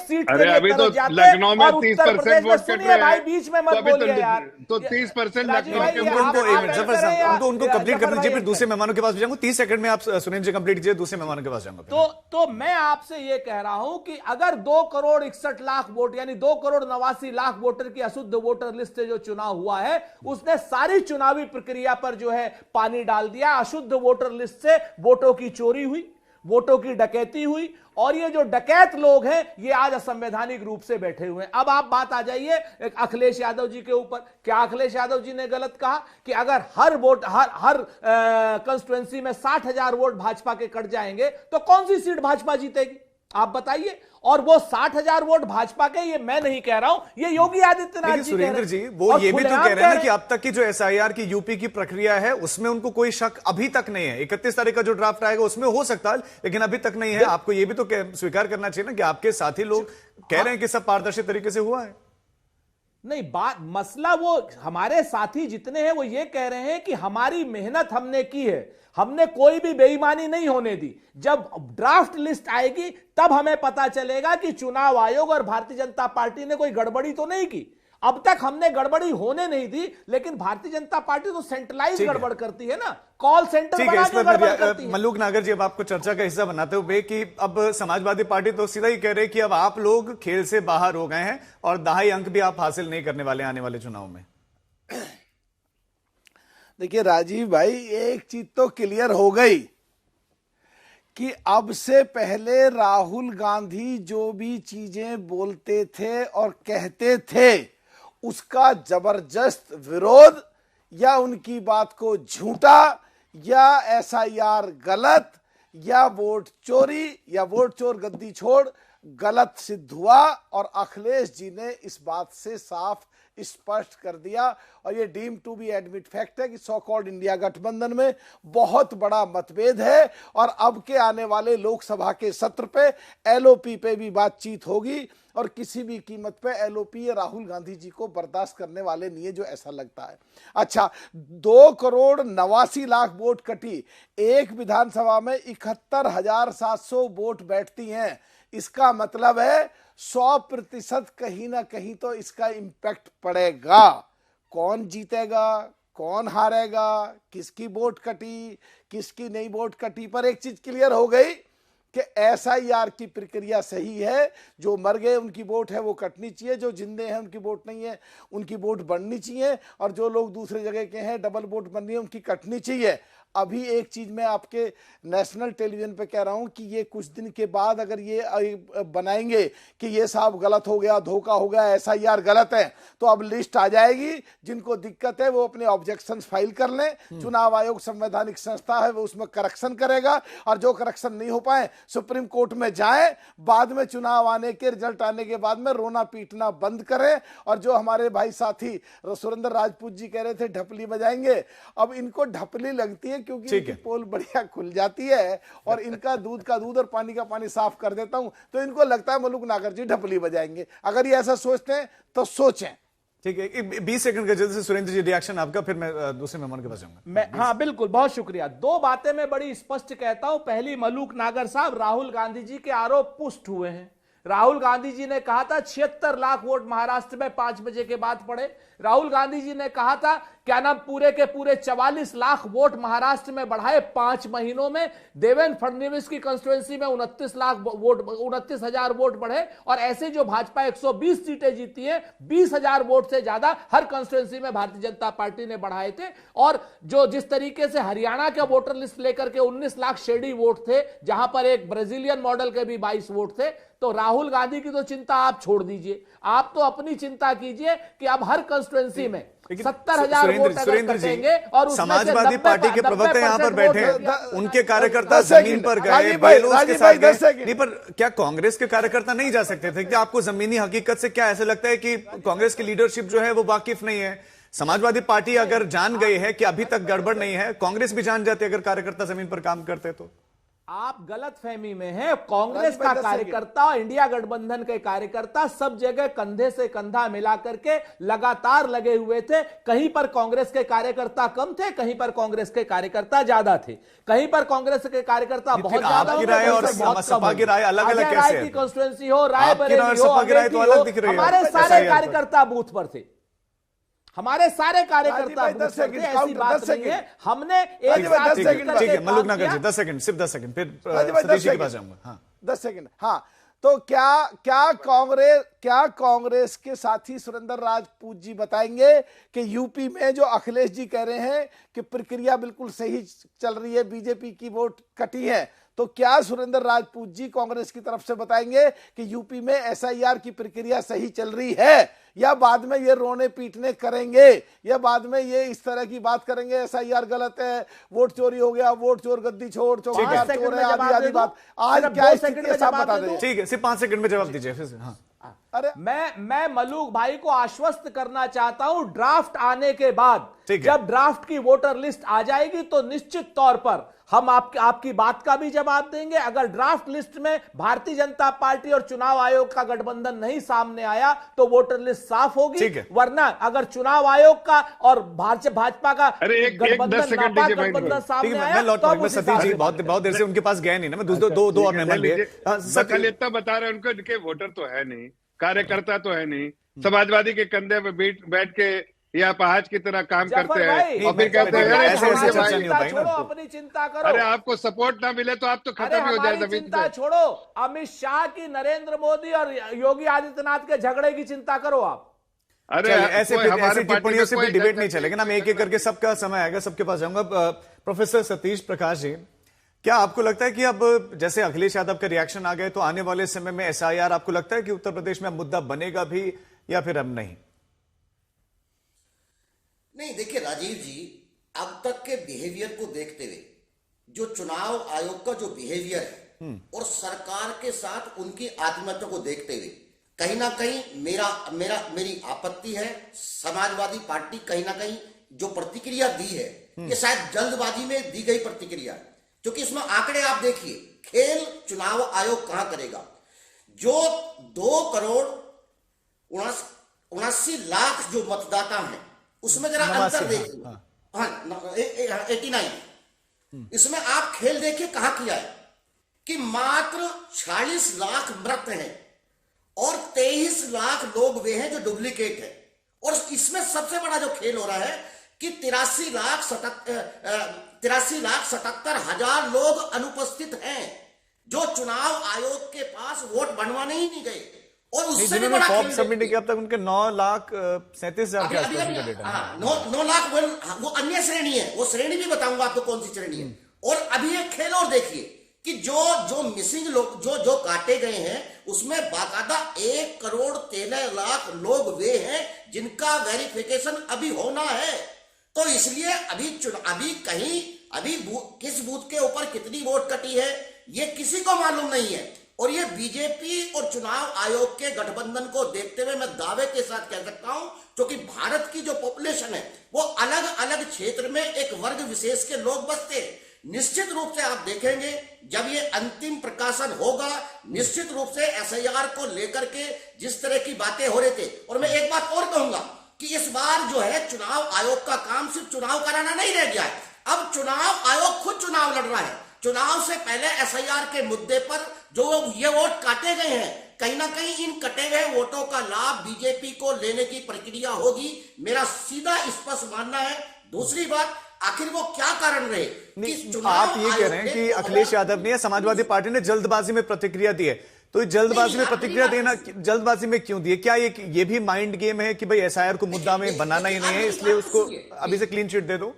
सीट अरे अभी तो लखनऊ में 30% वोट कट रहे हैं। बीच में मत बोलिए यार। तो 30% उनको कंप्लीट कर दीजिए, फिर दूसरे मेहमानों के पास जाऊंगा। 30 सेकंड में आप सुरेंद्र जी कंप्लीट कीजिए, दूसरे मेहमानों के पास जाऊंगा। तो मैं आपसे ये कह रहा हूं कि अगर 2,61,00,000 वोट, यानी 2,89,00,000 वोटर की अशुद्ध वोटर लिस्ट से जो चुनाव हुआ है, उसने सारी चुनावी प्रक्रिया पर जो है पानी डाल दिया। अशुद्ध वोटर लिस्ट से वोटों की चोरी हुई, वोटों की डकैती हुई, और ये जो डकैत लोग हैं ये आज असंवैधानिक रूप से बैठे हुए हैं। अब आप बात आ जाइए अखिलेश यादव जी के ऊपर। क्या अखिलेश यादव जी ने गलत कहा कि अगर हर वोट, हर कंस्टिट्यूएंसी में 60,000 वोट भाजपा के कट जाएंगे तो कौन सी सीट भाजपा जीतेगी? आप बताइए। और वो 60,000 वोट भाजपा के, ये मैं नहीं कह रहा हूं, ये योगी आदित्यनाथ जी सुरेंद्र जी वो ये भी तो कह रहे हैं ना कि अब तक की जो एसआईआर की यूपी की प्रक्रिया है उसमें उनको कोई शक अभी तक नहीं है। 31 तारीख का जो ड्राफ्ट आएगा उसमें हो सकता है, लेकिन अभी तक नहीं है। आपको ये भी तो स्वीकार करना चाहिए ना कि आपके साथी लोग कह रहे हैं कि सब पारदर्शी तरीके से हुआ है। नहीं, बात मसला, वो हमारे साथी जितने हैं वो ये कह रहे हैं कि हमारी मेहनत हमने की है, हमने कोई भी बेईमानी नहीं होने दी। जब ड्राफ्ट लिस्ट आएगी तब हमें पता चलेगा कि चुनाव आयोग और भारतीय जनता पार्टी ने कोई गड़बड़ी तो नहीं की। अब तक हमने गड़बड़ी होने नहीं दी, लेकिन भारतीय जनता पार्टी तो सेंट्रलाइज गड़बड़ करती है ना, कॉल सेंटर बना के गड़बड़ करती है। मल्लुक नागर जी, अब आपको चर्चा का हिस्सा बनाते हुए कि अब समाजवादी पार्टी तो सीधा ही कह रहे कि अब आप लोग खेल से बाहर हो गए हैं और 2.5 अंक भी आप हासिल नहीं करने वाले आने वाले चुनाव में। देखिए राजीव भाई, एक चीज तो क्लियर हो गई कि अब से पहले राहुल गांधी जो भी चीजें बोलते थे और कहते थे उसका जबरदस्त विरोध, या उनकी बात को झूठा, या एसआईआर गलत, या वोट चोरी, या वोट चोर गद्दी छोड़ गलत सिद्ध हुआ। और अखिलेश जी ने इस बात से साफ स्पष्ट कर दिया, और ये deem to be admit fact है कि सो कॉल्ड इंडिया गठबंधन में बहुत बड़ा मतभेद है, और अब के आने वाले लोकसभा के सत्र पे एलओपी पे भी बातचीत होगी, और किसी भी कीमत पे एलओपी या राहुल गांधी जी को बर्दाश्त करने वाले नहीं है, जो ऐसा लगता है। अच्छा, 2,89,00,000 वोट कटी, एक विधानसभा में 71,700 वोट बैठती हैं, इसका मतलब है 100% कहीं ना कहीं तो इसका इंपैक्ट पड़ेगा। कौन जीतेगा, कौन हारेगा, किसकी वोट कटी, किसकी नहीं वोट कटी, पर एक चीज क्लियर हो गई कि एसआईआर की प्रक्रिया सही है। जो मर गए उनकी वोट है वो कटनी चाहिए, जो जिंदे हैं उनकी वोट नहीं है उनकी वोट बढ़नी चाहिए, और जो लोग दूसरे जगह के हैं डबल वोट बननी है उनकी कटनी चाहिए। अभी एक चीज मैं आपके नेशनल टेलीविजन पे कह रहा हूं कि ये कुछ दिन के बाद अगर ये बनाएंगे कि ये साहब गलत हो गया, धोखा हो गया, एसआईआर गलत है, तो अब लिस्ट आ जाएगी। जिनको दिक्कत है वो अपने ऑब्जेक्शंस फाइल कर लें, चुनाव आयोग संवैधानिक संस्था है वो उसमें करेक्शन करेगा, और जो करेक्शन नहीं हो पाए सुप्रीम कोर्ट में जाए, बाद में चुनाव आने के रिजल्ट आने के बाद में रोना पीटना बंद करें। और जो हमारे भाई साथी सुरेंद्र राजपूत जी कह रहे थे ढपली बजाएंगे, अब इनको ढपली लगती है क्योंकि इनकी पोल बढ़िया खुल जाती है, और इनका दूध का दूध और पानी का पानी साफ कर देता हूं, तो इनको लगता है मल्लुक नागर जी ढपली बजाएंगे। अगर ये ऐसा सोचते हैं तो सोचें। ठीक है, 20 सेकंड का जल्दी से सुरेंद्र जी रिएक्शन आपका, फिर मैं दूसरे मेहमान के पास जाऊंगा। हाँ बिल्कुल, बहुत शुक्रिया। दो बातें मैं बड़ी स्पष्ट कहता हूं। पहली, मल्लुक नागर साहब, राहुल गांधी जी के आरोप पुष्ट हुए हैं। राहुल गांधी जी ने कहा था 76 लाख वोट महाराष्ट्र में 5 बजे के बाद पड़े। राहुल गांधी जी ने कहा था क्या नाम पूरे के पूरे 44 लाख वोट महाराष्ट्र में बढ़ाए 5 महीनों में। देवेंद्र फडणवीस की कंस्टिट्यूएंसी में 29 लाख वोट, 29,000 वोट बढ़े, और ऐसे जो भाजपा 120 सीटें जीती है 20,000 वोट से ज्यादा हर कंस्टिट्यूएंसी में भारतीय जनता पार्टी ने बढ़ाए थे। और जो जिस तरीके से हरियाणा के वोटर लिस्ट लेकर के 19 लाख शेडी वोट थे, जहां पर एक ब्राजीलियन मॉडल के भी 22 वोट थे। तो राहुल गांधी की तो चिंता आप छोड़ दीजिए, आप तो अपनी चिंता कीजिए कि अब हर कंस्टिट्यूएंसी में 70,000 वोट अगर कटेंगे, और समाजवादी पार्टी के प्रवक्ता यहाँ पर बैठे हैं, उनके कार्यकर्ता जमीन पर गए, बैलोस के साथ गए, नहीं पर क्या कांग्रेस के कार्यकर्ता नहीं जा सकते थे? क्या आपको जमीनी हकीकत से क्या ऐसा लगता है कि कांग्रेस की लीडरशिप जो है वो वाकिफ नहीं है? समाजवादी पार्टी अगर जान गई है कि अभी तक गड़बड़ नहीं है, कांग्रेस भी जान जाती अगर कार्यकर्ता जमीन पर काम करते तो। आप गलत फहमी में हैं। कांग्रेस का कार्यकर्ता, इंडिया गठबंधन के कार्यकर्ता सब जगह कंधे से कंधा मिला करके लगातार लगे हुए थे। कहीं पर कांग्रेस के कार्यकर्ता कम थे, कहीं पर कांग्रेस के कार्यकर्ता ज्यादा थे, कहीं पर कांग्रेस के कार्यकर्ता बहुत ज्यादा आपकी राय और सपा की राय अलग अलग कैसे है? कॉन्स्टिट्यूएंसी हो, रायबरेली हो, हमारे सारे कार्यकर्ता बूथ पर थे, हमारे सारे कार्यकर्ता ऐसी बात नहीं है। हमने एक साथ ठीक है मल्लुक नागर जी 10 सेकंड, सिर्फ 10 सेकंड, फिर सतीश जी के पास जाऊंगा। हाँ 10 सेकंड। हाँ, तो क्या कांग्रेस के साथी सुरेंद्र राजपूत जी बताएंगे कि यूपी में जो अखिलेश जी कह रहे हैं कि प्रक्रिया बिल्कुल सही चल रही है, बीजेपी की वोट कटी है, तो क्या सुरेंद्र राजपूत जी कांग्रेस की तरफ से बताएंगे कि यूपी में एसआईआर की प्रक्रिया सही चल रही है, या बाद में ये रोने पीटने करेंगे, या बाद में ये इस तरह की बात करेंगे एसआईआर गलत है, वोट चोरी हो गया, वोट चोर गद्दी छोड़, चौकीदार चोर है, आदि बात। आज क्या स्थिति है सब बता दें। ठीक है, सिर्फ 5 सेकंड में जवाब दीजिए फिर से। हाँ अरे मैं मल्लुक भाई को आश्वस्त करना चाहता हूं, ड्राफ्ट आने के बाद जब ड्राफ्ट की वोटर लिस्ट आ जाएगी तो निश्चित तौर पर हम आपकी बात का भी जवाब देंगे। अगर ड्राफ्ट लिस्ट में भारतीय जनता पार्टी और चुनाव आयोग का गठबंधन नहीं सामने आया तो वोटर लिस्ट साफ होगी, वरना अगर चुनाव आयोग का और भाजपा का गठबंधन सामने आया तो सतीश जी बहुत देर से उनके पास गए नहीं ना, मैं दो और मेहमान लिए इतना बता रहे हैं उनको, वोटर तो है नहीं, कार्यकर्ता तो है नहीं, समाजवादी के कंधे पे बैठ के या अपहाज की तरह काम करते हैं और फिर कहते हैं अपनी चिंता करो। अरे आपको सपोर्ट ना मिले तो आप तो खत्म ही हो जाए जमीन चिंता छोड़ो, अमित शाह की, नरेंद्र मोदी और योगी आदित्यनाथ के झगड़े की चिंता करो आप। अरे ऐसे टिप्पणियों से भी डिबेट नहीं चलेगा ना। मैं एक एक करके सबका समय आएगा, सबके पास जाऊंगा। प्रोफेसर सतीश प्रकाश जी, क्या आपको लगता है कि अब जैसे अखिलेश यादव का रिएक्शन आ गए तो आने वाले समय में एसआईआर आपको लगता है कि उत्तर प्रदेश में मुद्दा बनेगा भी या फिर अब नहीं? नहीं, देखिए राजीव जी, अब तक के बिहेवियर को देखते हुए जो चुनाव आयोग का जो बिहेवियर है और सरकार के साथ उनकी आत्मीयता को देखते हुए कहीं ना कहीं मेरी आपत्ति है। समाजवादी पार्टी कहीं ना कहीं जो प्रतिक्रिया दी है ये शायद जल्दबाजी में दी गई प्रतिक्रिया है, क्योंकि इसमें आंकड़े आप देखिए, खेल चुनाव आयोग कहां करेगा। जो 2,79,00,000 जो मतदाता हैं उसमें जरा अंतर देखिए। हाँ, 89। इसमें आप खेल देखिए कहां किया है कि मात्र 40 लाख मृत हैं और 23 लाख लोग वे हैं जो डुप्लीकेट है। और इसमें सबसे बड़ा जो खेल हो रहा है कि 83,77,000 लोग अनुपस्थित हैं जो चुनाव आयोग के पास वोट बनवाने ही नहीं गए। और उससे भी बड़ा फॉर्म सबमिट किया अब तक उनके 9,37,000 के आसपास का डेटा है। 9 लाख वो अन्य श्रेणी है, वो श्रेणी भी बताऊंगा आपको कौन सी श्रेणी है। और अभी एक खेल और देखिए कि जो मिसिंग लोग जो काटे गए हैं उसमें बाकायदा 1,13,00,000 लोग वे हैं जिनका वेरिफिकेशन अभी होना है। तो इसलिए अभी किस बूथ के ऊपर कितनी वोट कटी है ये किसी को मालूम नहीं है। और ये बीजेपी और चुनाव आयोग के गठबंधन को देखते हुए मैं दावे के साथ कह सकता हूं, क्योंकि भारत की जो पॉपुलेशन है वो अलग अलग क्षेत्र में एक वर्ग विशेष के लोग बसते हैं। निश्चित रूप से आप देखेंगे जब ये अंतिम प्रकाशन होगा, निश्चित रूप से एसआईआर को लेकर के जिस तरह की बातें हो रहे थे। और मैं एक बात और कहूंगा कि इस बार जो है चुनाव आयोग का काम सिर्फ चुनाव कराना नहीं रह गया है, अब चुनाव आयोग खुद चुनाव लड़ रहा है। चुनाव से पहले एसआईआर के मुद्दे पर जो ये वोट काटे गए हैं, कहीं ना कहीं इन कटे गए वोटों का लाभ बीजेपी को लेने की प्रक्रिया होगी, मेरा सीधा स्पष्ट मानना है। दूसरी बात, आखिर वो क्या कारण रहे कि आप ये कह रहे हैं कि अखिलेश यादव ने, समाजवादी पार्टी ने जल्दबाजी में प्रतिक्रिया दी है, तो जल्दबाजी में प्रतिक्रिया देना जल्दबाजी में क्यों दी है? क्या ये भी माइंड गेम है कि भाई एसआईआर को मुद्दा में बनाना ही नहीं है इसलिए उसको अभी से क्लीन चिट दे दो?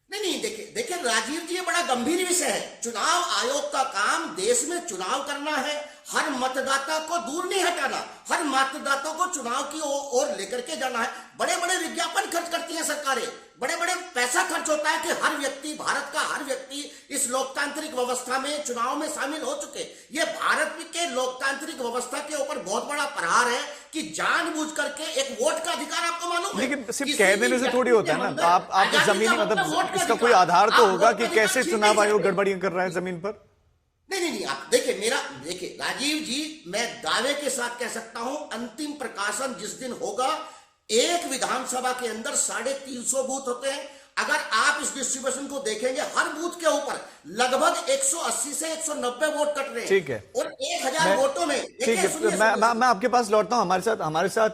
नहीं, देखिए राजीव जी, ये बड़ा गंभीर विषय है। चुनाव आयोग का काम देश में चुनाव करना है, हर मतदाता को दूर नहीं हटाना, हर मतदाता को चुनाव की ओर लेकर के जाना है। बड़े बड़े विज्ञापन खर्च करती हैं सरकारें, बड़े बड़े पैसा खर्च होता है कि हर व्यक्ति, भारत का हर व्यक्ति इस लोकतांत्रिक व्यवस्था में चुनाव में शामिल हो चुके। ये भारत के लोकतांत्रिक व्यवस्था के ऊपर बहुत बड़ा प्रहार है कि जानबूझ करके एक वोट का अधिकार, आपको मालूम है, लेकिन सिर्फ कह देने से थोड़ी होता है ना। आप जमीनी मतलब इसका कोई आधार तो होगा कि कैसे चुनाव आयोग गड़बड़ियां कर रहा है जमीन पर। नहीं, आप देखिए राजीव जी, मैं दावे के साथ कह सकता हूं अंतिम प्रकाशन जिस दिन होगा, एक विधानसभा के अंदर 350 बूथ होते हैं। अगर आप इस डिस्ट्रीब्यूशन को देखेंगे, हर बूथ के ऊपर लगभग 180 से 190 वोट कट रहे हैं। ठीक है, और 1000 वोटों में, ठीक है, मैं आपके पास लौटता हूं। हमारे साथ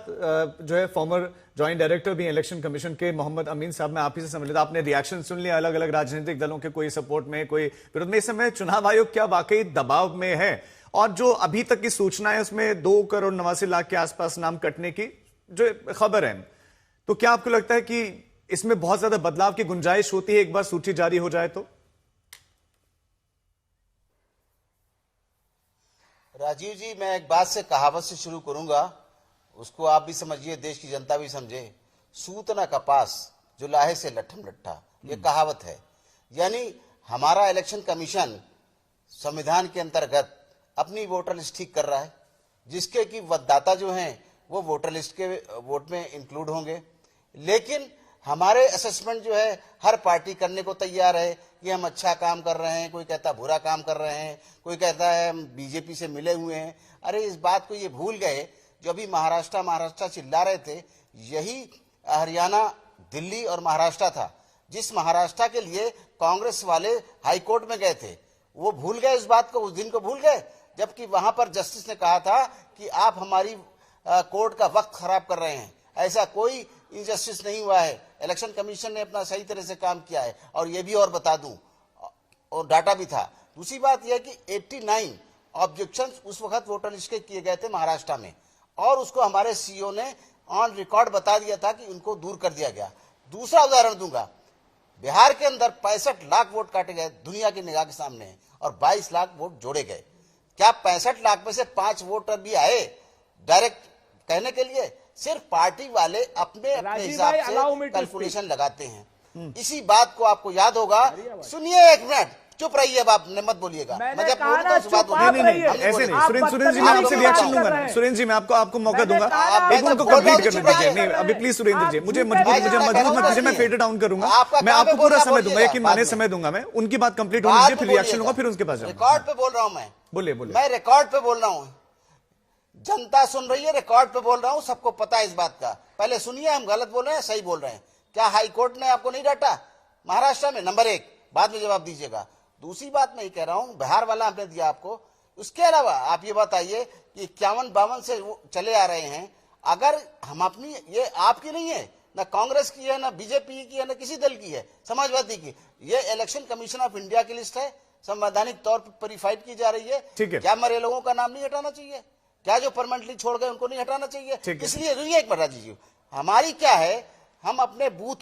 जो है फॉर्मर ज्वाइंट डायरेक्टर भी इलेक्शन कमीशन के मोहम्मद अमीन साहब, मैं आप ही से समझ लेता। आपने रिएक्शन सुन लिया अलग अलग राजनीतिक दलों के, कोई सपोर्ट में, कोई विरोध में। इस समय चुनाव आयोग क्या वाकई दबाव में है? और जो अभी तक की सूचना है उसमें 2,89,00,000 के आसपास नाम कटने की जो खबर है, तो क्या आपको लगता है कि इसमें बहुत ज्यादा बदलाव की गुंजाइश होती है एक बार सूची जारी हो जाए तो? राजीव जी, मैं एक बात से, कहावत से शुरू करूंगा, उसको आप भी समझिए, देश की जनता भी समझे। सूत न कपास जो लाहे से लट्ठम लट्ठा, ये कहावत है। यानी हमारा इलेक्शन कमीशन संविधान के अंतर्गत अपनी वोटर लिस्ट ठीक कर रहा है, जिसके कि मतदाता जो हैं वो वोटर लिस्ट के वोट में इंक्लूड होंगे। लेकिन हमारे असेसमेंट जो है हर पार्टी करने को तैयार है कि हम अच्छा काम कर रहे हैं, कोई कहता है बुरा काम कर रहे हैं, कोई कहता है हम बीजेपी से मिले हुए हैं। अरे इस बात को ये भूल गए, जो अभी महाराष्ट्र चिल्ला रहे थे, यही हरियाणा, दिल्ली और महाराष्ट्र था, जिस महाराष्ट्र के लिए कांग्रेस वाले हाईकोर्ट में गए थे। वो भूल गए इस बात को, उस दिन को भूल गए, जबकि वहां पर जस्टिस ने कहा था कि आप हमारी कोर्ट का वक्त खराब कर रहे हैं। ऐसा कोई इनजस्टिस नहीं हुआ है। इलेक्शन कमीशन ने अपना सही तरह से काम किया है। और ये भी और बता दूं, और डाटा भी था। दूसरी बात यह कि 89 ऑब्जेक्शंस उस वक्त वोटर लिस्ट के किए गए थे महाराष्ट्र में, और उसको हमारे सीईओ ने ऑन रिकॉर्ड बता दिया था कि उनको दूर कर दिया गया। दूसरा उदाहरण दूंगा, बिहार के अंदर 65 लाख वोट काटे गए, दुनिया की निगाह के सामने है, और 22 लाख वोट जोड़े गए। क्या 65 लाख में से 5 वोटर भी आए डायरेक्ट कहने के लिए? सिर्फ पार्टी वाले अपने अपने हिसाब से कैलकुलेशन लगाते हैं। इसी बात को आपको याद होगा। सुनिए एक मिनट, चुप रहिए, आप मत बोलिएगा। मैं जब बोलूंगा उस बात नहीं, ऐसे नहीं। सुरेंद्र जी, मैं आपसे रिएक्शन लूंगा। सुरेंद्र जी, मैं आपको मौका दूंगा एक मिनट को कंप्लीट करने दीजिए। नहीं, अभी प्लीज सुरेंद्र जी, मुझे मजबूर मत कीजिए, मैं फेड डाउन करूंगा। मैं आपको पूरा समय दूंगा, यकीन माने समय दूंगा। मैं उनकी बात कंप्लीट होने दीजिए, फिर रिएक्शन लूंगा, फिर उसके पास रिकॉर्ड पे बोल रहा हूं मैं। बोलिए। मैं रिकॉर्ड पे बोल रहा हूं, जनता सुन रही है, रिकॉर्ड पे बोल रहा हूं, सबको पता है इस बात का। पहले सुनिए, हम गलत बोल रहे हैं सही बोल रहे हैं। क्या हाई कोर्ट ने आपको नहीं डांटा महाराष्ट्र में? नंबर 1, बाद में जवाब दीजिएगा। दूसरी बात मैं ये कह रहा हूं, बिहार वाला हमने दिया आपको। उसके अलावा आप ये बताइए कि 51-52 से चले आ रहे हैं। अगर हम अपनी, ये आपकी नहीं है, ना कांग्रेस की है, ना बीजेपी की है, ना किसी दल की है, समाजवादी की, ये इलेक्शन कमीशन ऑफ इंडिया की लिस्ट है, संवैधानिक तौर पर वेरीफाइड की जा रही है। क्या मरे लोगों का नाम नहीं हटाना चाहिए? क्या जो परमानेंटली छोड़ गए उनको नहीं हटाना चाहिए? इसलिए एक मिनट जी, हमारी क्या है, हम अपने बूथ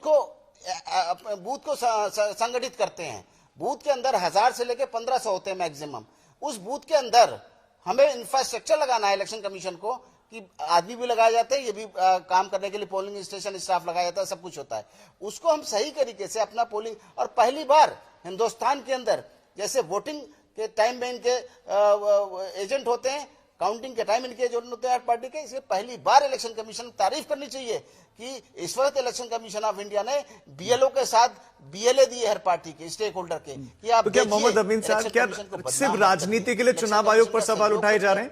को संगठित करते हैं। बूथ के अंदर 1000 से लेकर 1500 होते हैं मैक्सिमम। उस बूथ के अंदर हमें इंफ्रास्ट्रक्चर लगाना है इलेक्शन कमीशन को, कि आदमी भी लगाए जाते हैं, ये भी काम करने के लिए पोलिंग स्टेशन स्टाफ लगाया जाता है, सब कुछ होता है। उसको हम सही तरीके से अपना पोलिंग, और पहली बार हिंदुस्तान के अंदर जैसे वोटिंग के टाइम में इनके एजेंट होते हैं, काउंटिंग के टाइम इनके एजेंट होते हैं पार्टी के, इसलिए पहली बार इलेक्शन कमीशन तारीफ करनी चाहिए कि इस वक्त इलेक्शन कमीशन ऑफ इंडिया ने बीएलओ के साथ बीएलए दिए हर पार्टी के स्टेक होल्डर के, कि आप तो क्या मोहम्मद अमीन साहब, क्या सिर्फ राजनीति के लिए चुनाव आयोग पर सवाल उठाए जा रहे हैं?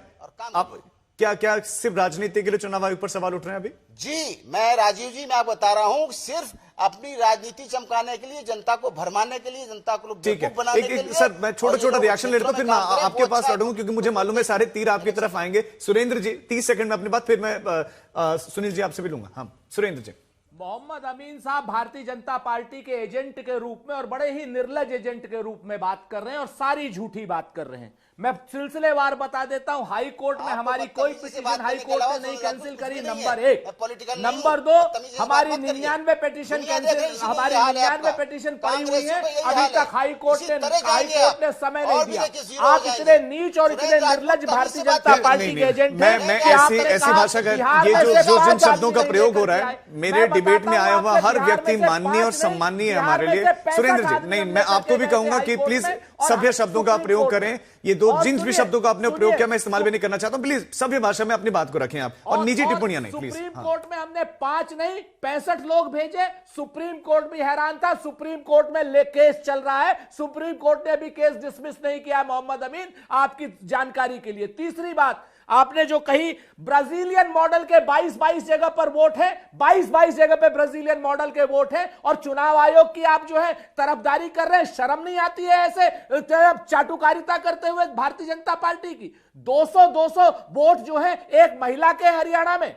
आप क्या सिर्फ राजनीति के लिए चुनाव आयोग पर सवाल उठ रहे हैं अभी? जी, मैं राजीव जी, मैं आपको बता रहा हूं, सिर्फ अपनी राजनीति चमकाने के लिए, जनता को भरमाने के लिए, जनता को बेवकूफ बनाने के लिए। सर, मैं छोटा रिएक्शन लेता हूं, फिर मैं आपके पास लौटूंगा, क्योंकि मुझे मालूम है सारे तीर आपकी तरफ आएंगे। सुरेंद्र जी, 30 सेकंड में अपनी बात, फिर मैं सुनील जी आपसे भी लूंगा। हाँ, सुरेंद्र जी। मोहम्मद अमीन साहब भारतीय जनता पार्टी के एजेंट के रूप में, और बड़े ही निर्लज एजेंट के रूप में बात कर रहे हैं, और सारी झूठी बात कर रहे हैं। मैं सिलसिलेवार बता देता हूं, हाई कोर्ट में हमारी कोई पिटीशन हाई कोर्ट ने नहीं कैंसिल करी, नंबर 1। नंबर 2, हमारी 99 पिटीशन कैंसिल, हमारी 99 पिटीशन पड़ी हुई है, अभी तक हाई कोर्ट ने समय नहीं दिया। आप इतने नीच और इतने निर्लज भारतीय जनता पार्टी के एजेंट हैं। मैं ऐसी भाषा का, ये जो जिन शब्दों का प्रयोग हो रहा है, मेरे डिबेट में आया हुआ हर व्यक्ति माननीय और सम्माननीय है हमारे लिए। सुरेंद्र जी, नहीं, मैं आपको भी कहूंगा कि प्लीज सभ्य शब्दों का प्रयोग करें। ये जिन भी शब्दों का आपने प्रयोग किया, मैं इस्तेमाल भी नहीं करना चाहता हूं। प्लीज सभ्य भाषा में अपनी बात को रखें आप, और निजी टिप्पणियां नहीं प्लीज। सुप्रीम कोर्ट में हमने 5 नहीं 65 लोग भेजे। सुप्रीम कोर्ट भी हैरान था। सुप्रीम कोर्ट में केस चल रहा है, सुप्रीम कोर्ट ने अभी केस डिसमिस नहीं किया। मोहम्मद अमीन, आपकी जानकारी के लिए। तीसरी बात आपने जो कही, ब्राजीलियन मॉडल के 22 जगह पर वोट है, 22 जगह पे ब्राजीलियन मॉडल के वोट है, और चुनाव आयोग की आप जो है तरफदारी कर रहे हैं। शर्म नहीं आती है ऐसे चाटुकारिता करते हुए भारतीय जनता पार्टी की? 200 वोट जो है एक महिला के हरियाणा में,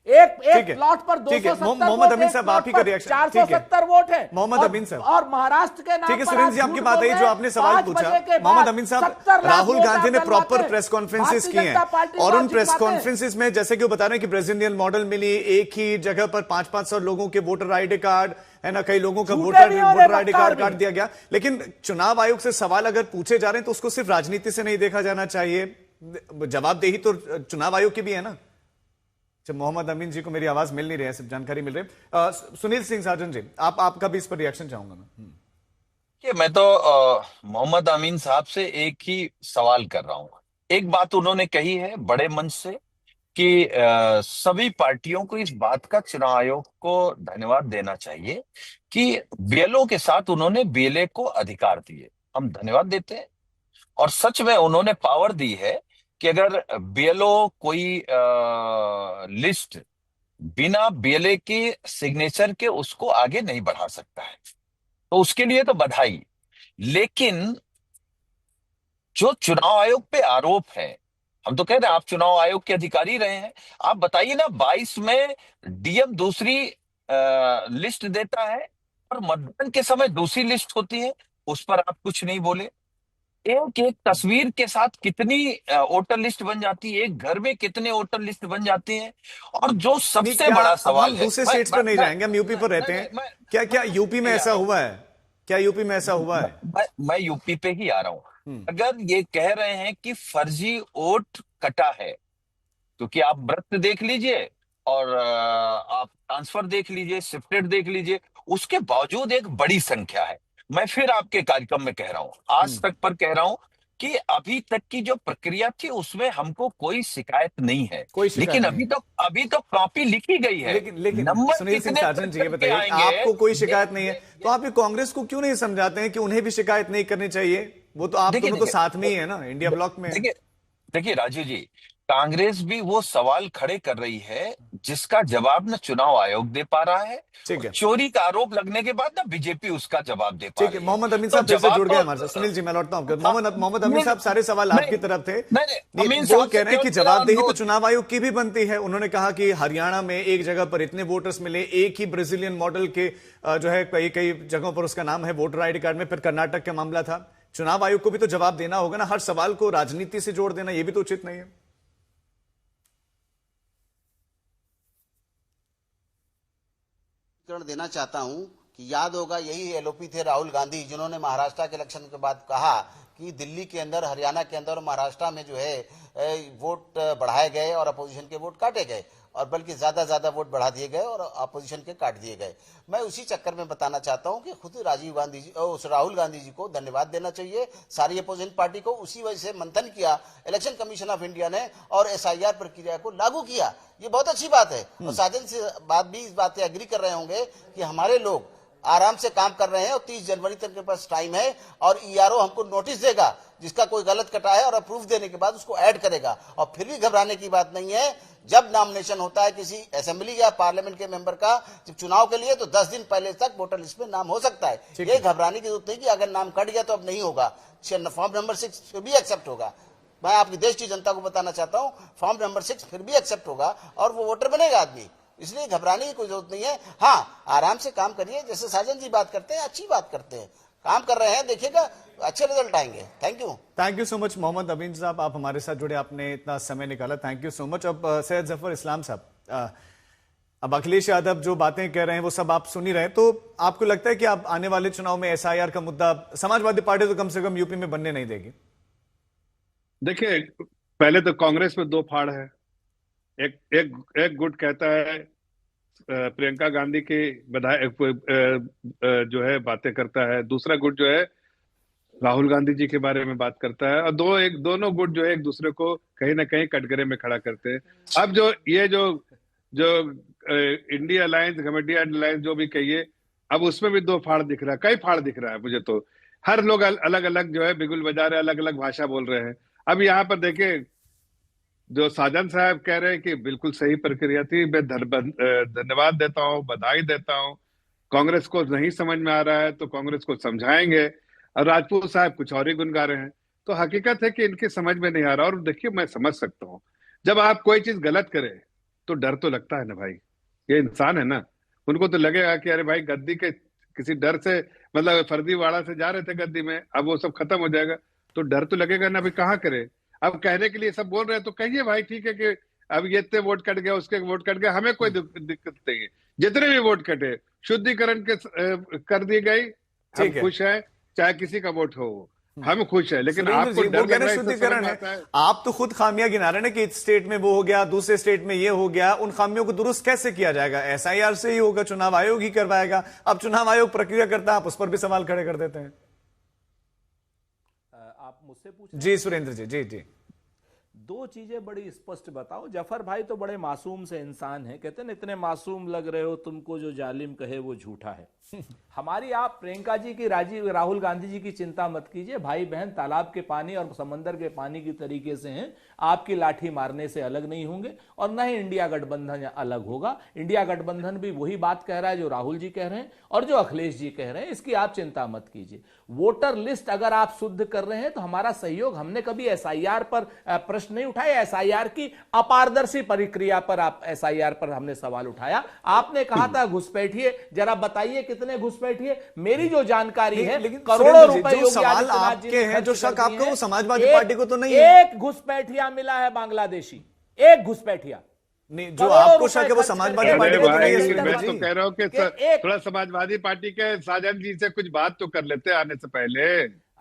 एक प्लॉट पर 270 मोहम्मद अमीन साहब, आप ही का रिएक्शन। 470 वोट है मोहम्मद अमीन साहब, और महाराष्ट्र के नाम। ठीक है सुरेंद्र जी, आपकी बात है जो आपने सवाल पूछा। मोहम्मद अमीन साहब, राहुल गांधी ने प्रॉपर प्रेस कॉन्फ्रेंसेस की हैं, और उन प्रेस कॉन्फ्रेंसेस में जैसे कि वो बता रहे हैं कि ब्राजीलियन मॉडल मिली, एक ही जगह पर 500 लोगों के वोटर आईडी कार्ड है ना, कई लोगों का वोटर आईडी कार्ड काट दिया गया। लेकिन चुनाव आयोग से सवाल अगर पूछे जा रहे हैं तो उसको सिर्फ राजनीति से नहीं देखा जाना चाहिए, जवाबदेही तो चुनाव आयोग की भी है ना। मोहम्मद अमीन जी को मेरी आवाज मिल नहीं रही है, सिर्फ जानकारी मिल रही है। सुनील सिंह साजन जी, आपका भी इस पर रिएक्शन चाहूंगा मैं। मैं तो मोहम्मद अमीन साहब से एक ही सवाल कर रहा हूं। एक बात उन्होंने कही है बड़े मंच से कि सभी पार्टियों को इस बात का चुनाव आयोग को धन्यवाद देना चाहिए कि बीएलओ के साथ उन्होंने बीएलए को अधिकार दिए। हम धन्यवाद देते हैं, और सच में उन्होंने पावर दी है कि अगर बीएलओ कोई लिस्ट बिना बीएलए के सिग्नेचर के उसको आगे नहीं बढ़ा सकता है, तो उसके लिए तो बधाई। लेकिन जो चुनाव आयोग पे आरोप है, हम तो कह रहे हैं आप चुनाव आयोग के अधिकारी रहे हैं, आप बताइए ना 22 में डीएम दूसरी लिस्ट देता है और मतदान के समय दूसरी लिस्ट होती है, उस पर आप कुछ नहीं बोले। एक एक तस्वीर के साथ कितनी वोटर लिस्ट बन जाती है, एक घर में कितने वोटर लिस्ट बन जाती है। और जो नहीं, सबसे क्या बड़ा अब सवाल हम है, दूसरे स्टेट्स पर नहीं जाएंगे, हम यूपी पर रहते हैं। क्या यूपी में ऐसा हुआ है? क्या यूपी में ऐसा हुआ है? मैं यूपी पे ही आ रहा हूं। अगर ये कह रहे हैं कि फर्जी वोट कटा है, क्योंकि आप व्रत देख लीजिए और आप ट्रांसफर देख लीजिए, शिफ्टेड देख लीजिए, उसके बावजूद एक बड़ी संख्या है। मैं फिर आपके कार्यक्रम में कह रहा हूं, आज तक पर कह रहा हूं कि अभी तक की जो प्रक्रिया थी उसमें हमको कोई शिकायत नहीं है, लेकिन अभी तो कॉपी लिखी गई है। लेकिन नंबर सुनील सिंह कितने साजन जी, ये प्रकार के बताइए, आएंगे? आपको कोई शिकायत नहीं है तो आप ये कांग्रेस को क्यों नहीं समझाते हैं कि उन्हें भी शिकायत नहीं करनी चाहिए? वो तो आप दोनों तो साथ में ही है ना, इंडिया ब्लॉक में। देखिए राजू जी, कांग्रेस भी वो सवाल खड़े कर रही है जिसका जवाब न चुनाव आयोग दे पा रहा है। चोरी का आरोप लगने के बाद ना बीजेपी उसका जवाब दे पा रही है। ठीक है, मोहम्मद अमीन साहब फिर से जुड़ गए हमारे साथ। सुनील जी, मैं लौटता हूं। मोहम्मद अमीन साहब, सारे सवाल आपकी तरफ थे। वो कह रहे हैं कि जवाबदेही तो चुनाव आयोग की भी बनती है। उन्होंने कहा कि हरियाणा में एक जगह पर इतने वोटर्स मिले, एक ही ब्राजीलियन मॉडल के जो है कई कई जगहों पर उसका नाम है वोटर आईडी कार्ड में। फिर कर्नाटक का मामला था। चुनाव आयोग को भी तो जवाब देना होगा ना, हर सवाल को राजनीति से जोड़ देना ये भी तो उचित नहीं है। देना चाहता हूं कि याद होगा यही एलओपी थे राहुल गांधी, जिन्होंने महाराष्ट्र के इलेक्शन के बाद कहा कि दिल्ली के अंदर, हरियाणा के अंदर और महाराष्ट्र में जो है वोट बढ़ाए गए और अपोजिशन के वोट काटे गए, और बल्कि ज्यादा वोट बढ़ा दिए गए और अपोजिशन के काट दिए गए। मैं उसी चक्कर में बताना चाहता हूं कि खुद राहुल गांधी जी को धन्यवाद देना चाहिए, सारी अपोजिशन पार्टी को। उसी वजह से मंथन किया इलेक्शन कमीशन ऑफ इंडिया ने और एसआईआर प्रक्रिया को लागू किया, ये बहुत अच्छी बात है। और साजन से बात भी इस बात से एग्री कर रहे होंगे कि हमारे लोग आराम से काम कर रहे हैं और 30 जनवरी तक के पास टाइम है, और ईआरओ हमको नोटिस देगा जिसका कोई गलत कटा है, और अप्रूव देने के बाद उसको ऐड करेगा। और फिर भी घबराने की बात नहीं है। जब नॉमिनेशन होता है किसी असेंबली या पार्लियामेंट के मेंबर का चुनाव के लिए, तो 10 दिन पहले तक वोटर लिस्ट में नाम हो सकता है। ये घबराने की जरूरत नहीं कि अगर नाम कट गया तो अब नहीं होगा। फॉर्म नंबर 6 फिर भी एक्सेप्ट होगा। मैं आपकी देश की जनता को बताना चाहता हूं, फॉर्म नंबर 6 फिर भी एक्सेप्ट होगा और वो वोटर बनेगा आदमी, इसलिए घबराने की कोई जरूरत नहीं है। हाँ, आराम से काम करिए, जैसे साजन जी बात करते हैं, अच्छी बात करते हैं, काम कर रहे हैं, देखिएगा अच्छे रिजल्ट आएंगे। Thank you so much Mohammad Amin साहब, आप हमारे साथ जुड़े, आपने इतना समय निकाला, थैंक यू सो मच। अब सैयद जफर इस्लाम साहब, अब अखिलेश यादव जो बातें कह रहे हैं वो सब आप सुन ही रहे हैं, तो आपको लगता है कि आप आने वाले चुनाव में एसआईआर का मुद्दा समाजवादी पार्टी तो कम से कम यूपी में बनने नहीं देगी? देखिए, पहले तो कांग्रेस में दो फाड़ है। एक गुट कहता है प्रियंका गांधी की जो है बातें करता है, दूसरा गुट जो है राहुल गांधी जी के बारे में बात करता है, और दोनों गुट जो है एक दूसरे को कहीं ना कहीं कटघरे में खड़ा करते हैं। अब जो इंडिया अलायंस, गमेडिया अलायंस जो भी कहिए, अब उसमें भी दो फाड़ दिख रहा है, कई फाड़ दिख रहा है मुझे तो। हर लोग अलग अलग जो है बिगुल बजा रहे हैं, अलग अलग भाषा बोल रहे हैं। अब यहाँ पर देखिए, जो साजन साहब कह रहे हैं कि बिल्कुल सही प्रक्रिया थी, मैं धन्यवाद देता हूं, बधाई देता हूं। कांग्रेस को नहीं समझ में आ रहा है तो कांग्रेस को समझाएंगे, और राजपूत साहब कुछ और ही गुनगा रहे हैं। तो हकीकत है कि इनकी समझ में नहीं आ रहा। और देखिए, मैं समझ सकता हूँ, जब आप कोई चीज गलत करें तो डर तो लगता है ना भाई, ये इंसान है ना, उनको तो लगेगा कि अरे भाई गद्दी के किसी डर से, मतलब फर्जीवाड़ा से जा रहे थे गद्दी में, अब वो सब खत्म हो जाएगा तो डर तो लगेगा ना, अभी कहाँ करे। अब कहने के लिए सब बोल रहे हैं तो कहिए भाई, ठीक है कि अब ये इतने वोट कट गया, उसके वोट कट गया, हमें कोई दिक्कत नहीं है। जितने भी वोट कटे शुद्धिकरण के कर दी गई, हम खुश हैं, चाहे किसी का वोट हो, हम खुश है। लेकिन आपको डर शुद्धिकरण है, आप तो खुद खामियां गिना रहे हैं कि इस स्टेट में वो हो गया, दूसरे स्टेट में ये हो गया। उन खामियों को दुरुस्त कैसे किया जाएगा? एसआईआर से ही होगा, चुनाव आयोग ही करवाएगा। अब चुनाव आयोग प्रक्रिया करता है, आप उस पर भी सवाल खड़े कर देते हैं। आप मुझसे पूछ जी सुरेंद्र जी, जी दो चीजें बड़ी स्पष्ट बताओ। जफर भाई तो बड़े मासूम से इंसान हैं, कहते हैं इतने मासूम लग रहे हो, तुमको जो जालिम कहे वो झूठा है। हमारी आप प्रियंका जी की, राहुल गांधी जी की चिंता मत कीजिए। भाई बहन तालाब के पानी और समंदर के पानी की तरीके से हैं, आपकी लाठी मारने से अलग नहीं होंगे, और न ही इंडिया गठबंधन अलग होगा। इंडिया गठबंधन भी वही बात कह रहा है जो राहुल जी कह रहे हैं और जो अखिलेश जी कह रहे हैं, इसकी आप चिंता मत कीजिए। वोटर लिस्ट अगर आप शुद्ध कर रहे हैं तो हमारा सहयोग, हमने कभी एसआईआर पर प्रश्न नहीं उठाए। एसआईआर की अपारदर्शी प्रक्रिया पर एसआईआर पर हमने सवाल उठाया। आपने कहा था घुसपैठिए, जरा बताइए कितने घुसपैठिए। मेरी जो जानकारी है करोड़ों रुपए जो सवाल आपके हैं, जो शक आपको, वो समाजवादी पार्टी को तो नहीं है। एक घुसपैठिया मिला है बांग्लादेशी, एक घुसपैठिया नहीं, जो आपको शक है वो समाजवादी पार्टी को तो नहीं है। मैं तो कह रहा हूँ कि थोड़ा समाजवादी पार्टी के साजन जी से कुछ बात तो कर लेते आने से पहले।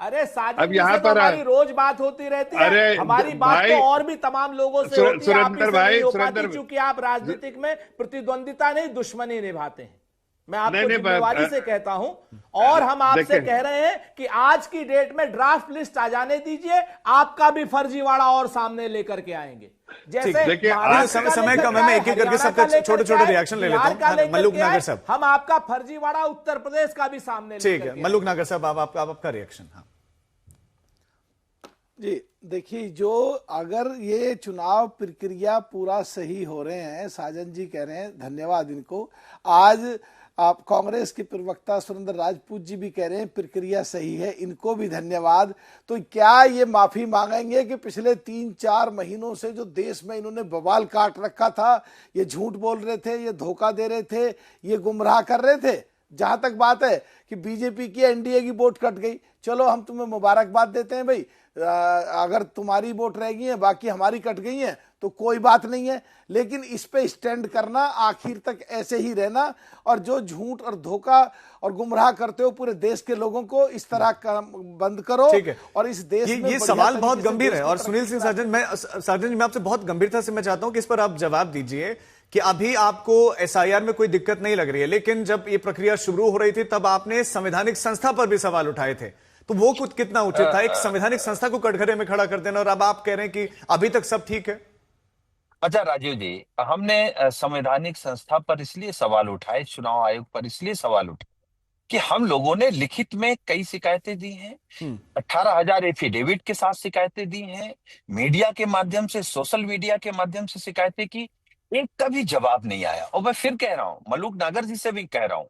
अरे साजन अब यहाँ पर हमारी रोज बात होती रहती है, हमारी बात तो और भी तमाम लोगों से होती है। सुरेंद्र भाई, क्योंकि आप राजनीतिक में प्रतिद्वंदिता नहीं, दुश्मनी निभाते हैं। मैं आपको जिम्मेवारी से कहता हूं, और हम आपसे कह रहे हैं कि आज की डेट में ड्राफ्ट लिस्ट आ जाने दीजिए, आपका भी फर्जीवाड़ा और सामने लेकर के आएंगे। जैसे समय कम है, मैं एक एक करके सबका छोटे छोटे रिएक्शन ले लेता हूं। मल्लुक नागर साहब, हम आपका फर्जीवाड़ा उत्तर प्रदेश का भी सामने, ठीक है। मल्लुक नागर साहब, आपका रिएक्शन। हाँ जी, देखिए, जो अगर ये चुनाव प्रक्रिया पूरा सही हो रहे हैं, साजन जी कह रहे हैं, धन्यवाद इनको। आज आप कांग्रेस के प्रवक्ता सुरेंद्र राजपूत जी भी कह रहे हैं प्रक्रिया सही है, इनको भी धन्यवाद। तो क्या ये माफी मांगेंगे कि पिछले 3-4 महीनों से जो देश में इन्होंने बवाल काट रखा था, ये झूठ बोल रहे थे, ये धोखा दे रहे थे, ये गुमराह कर रहे थे? जहां तक बात है कि बीजेपी की एनडीए की वोट कट गई, चलो हम तुम्हें मुबारकबाद देते हैं भाई, अगर तुम्हारी वोट रह गई है, बाकी हमारी कट गई है तो कोई बात नहीं है। लेकिन इस पे स्टैंड करना, आखिर तक ऐसे ही रहना, और जो झूठ और धोखा और गुमराह करते हो पूरे देश के लोगों को, इस तरह का बंद करो। ठीक है। और इस देश में ये सवाल बहुत गंभीर है। और सुनील सिंह साजन, मैं आपसे बहुत गंभीरता से मैं चाहता हूं कि इस पर आप जवाब दीजिए कि अभी आपको एसआईआर में कोई दिक्कत नहीं लग रही है, लेकिन जब ये प्रक्रिया शुरू हो रही थी तब आपने संवैधानिक संस्था पर भी सवाल उठाए थे, तो वो कुछ कितना उचित था, एक संवैधानिक संस्था को कटघरे में खड़ा कर देना, और अब आप कह रहे हैं कि अभी तक सब ठीक है? अच्छा राजीव जी, हमने संवैधानिक संस्था पर इसलिए सवाल उठाए, चुनाव आयोग पर इसलिए सवाल उठाए कि हम लोगों ने लिखित में कई शिकायतें दी हैं, 18,000 एफिडेविट के साथ शिकायतें दी हैं, मीडिया के माध्यम से, सोशल मीडिया के माध्यम से शिकायतें की, एक का भी जवाब नहीं आया। और मैं फिर कह रहा हूं, मल्लुक नागर जी से भी कह रहा हूं,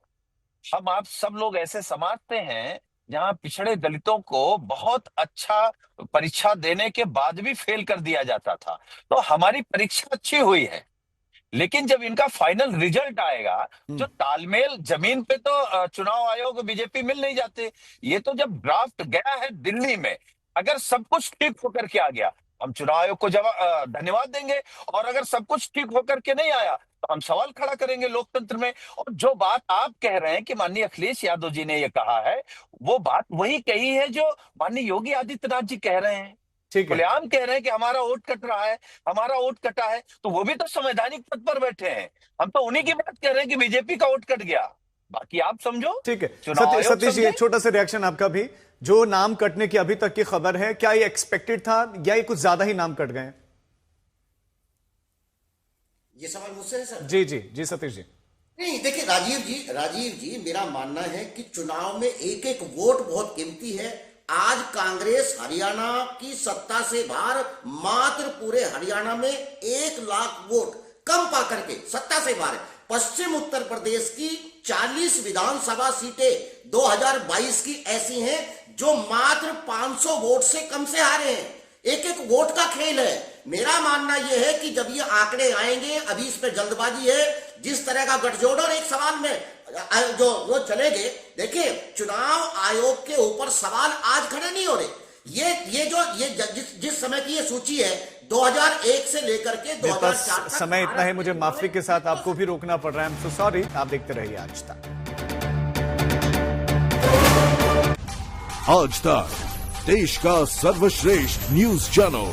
हम आप सब लोग ऐसे समझते हैं जहां पिछड़े दलितों को बहुत अच्छा परीक्षा देने के बाद भी फेल कर दिया जाता था, तो हमारी परीक्षा अच्छी हुई है, लेकिन जब इनका फाइनल रिजल्ट आएगा, जो तालमेल जमीन पे तो चुनाव आयोग बीजेपी मिल नहीं जाते। ये तो जब ड्राफ्ट गया है दिल्ली में, अगर सब कुछ ठीक होकर के आ गया, हम चुनाव आयोग को धन्यवाद देंगे, और अगर सब कुछ ठीक होकर के नहीं आया तो हम सवाल खड़ा करेंगे लोकतंत्र में। और जो बात आप कह रहे हैं कि माननीय अखिलेश यादव जी ने ये कहा है, वो बात वही कही है जो माननीय योगी आदित्यनाथ जी कह रहे हैं। खुलेआम कह रहे हैं कि हमारा वोट कट रहा है, हमारा वोट कटा है, तो वो भी तो संवैधानिक पद पर बैठे हैं। हम तो उन्हीं की बात कह रहे हैं कि बीजेपी का वोट कट गया, बाकी आप समझो। ठीक है सतीश जी, छोटा सा रिएक्शन आपका भी। जो नाम कटने की अभी तक की खबर है, क्या ये एक्सपेक्टेड था या ये कुछ ज्यादा ही नाम कट गए? ये सवाल मुझसे है सर? जी सतीश जी। नहीं, देखिए राजीव जी, मेरा मानना है कि चुनाव में एक एक वोट बहुत कीमती है। आज कांग्रेस हरियाणा की सत्ता से बाहर मात्र पूरे हरियाणा में 1 लाख वोट कम पा करके सत्ता से बाहर है। पश्चिम उत्तर प्रदेश की 40 विधानसभा सीटें 2022 की ऐसी हैं जो मात्र 500 वोट से कम से हारे हैं। एक एक वोट का खेल है। मेरा मानना यह है कि जब ये आंकड़े आएंगे, अभी इस पे जल्दबाजी है, जिस तरह का गठजोड़ एक सवाल में जो वो चले गए। देखिए, चुनाव आयोग के ऊपर सवाल आज खड़े नहीं हो रहे। जिस समय की ये सूची है 2001 से लेकर के 2004 तक, समय इतना है, मुझे माफी के साथ आपको भी रोकना पड़ रहा है। I am so sorry. आप देखते रहिए आज तक। आज तक, देश का सर्वश्रेष्ठ न्यूज चैनल।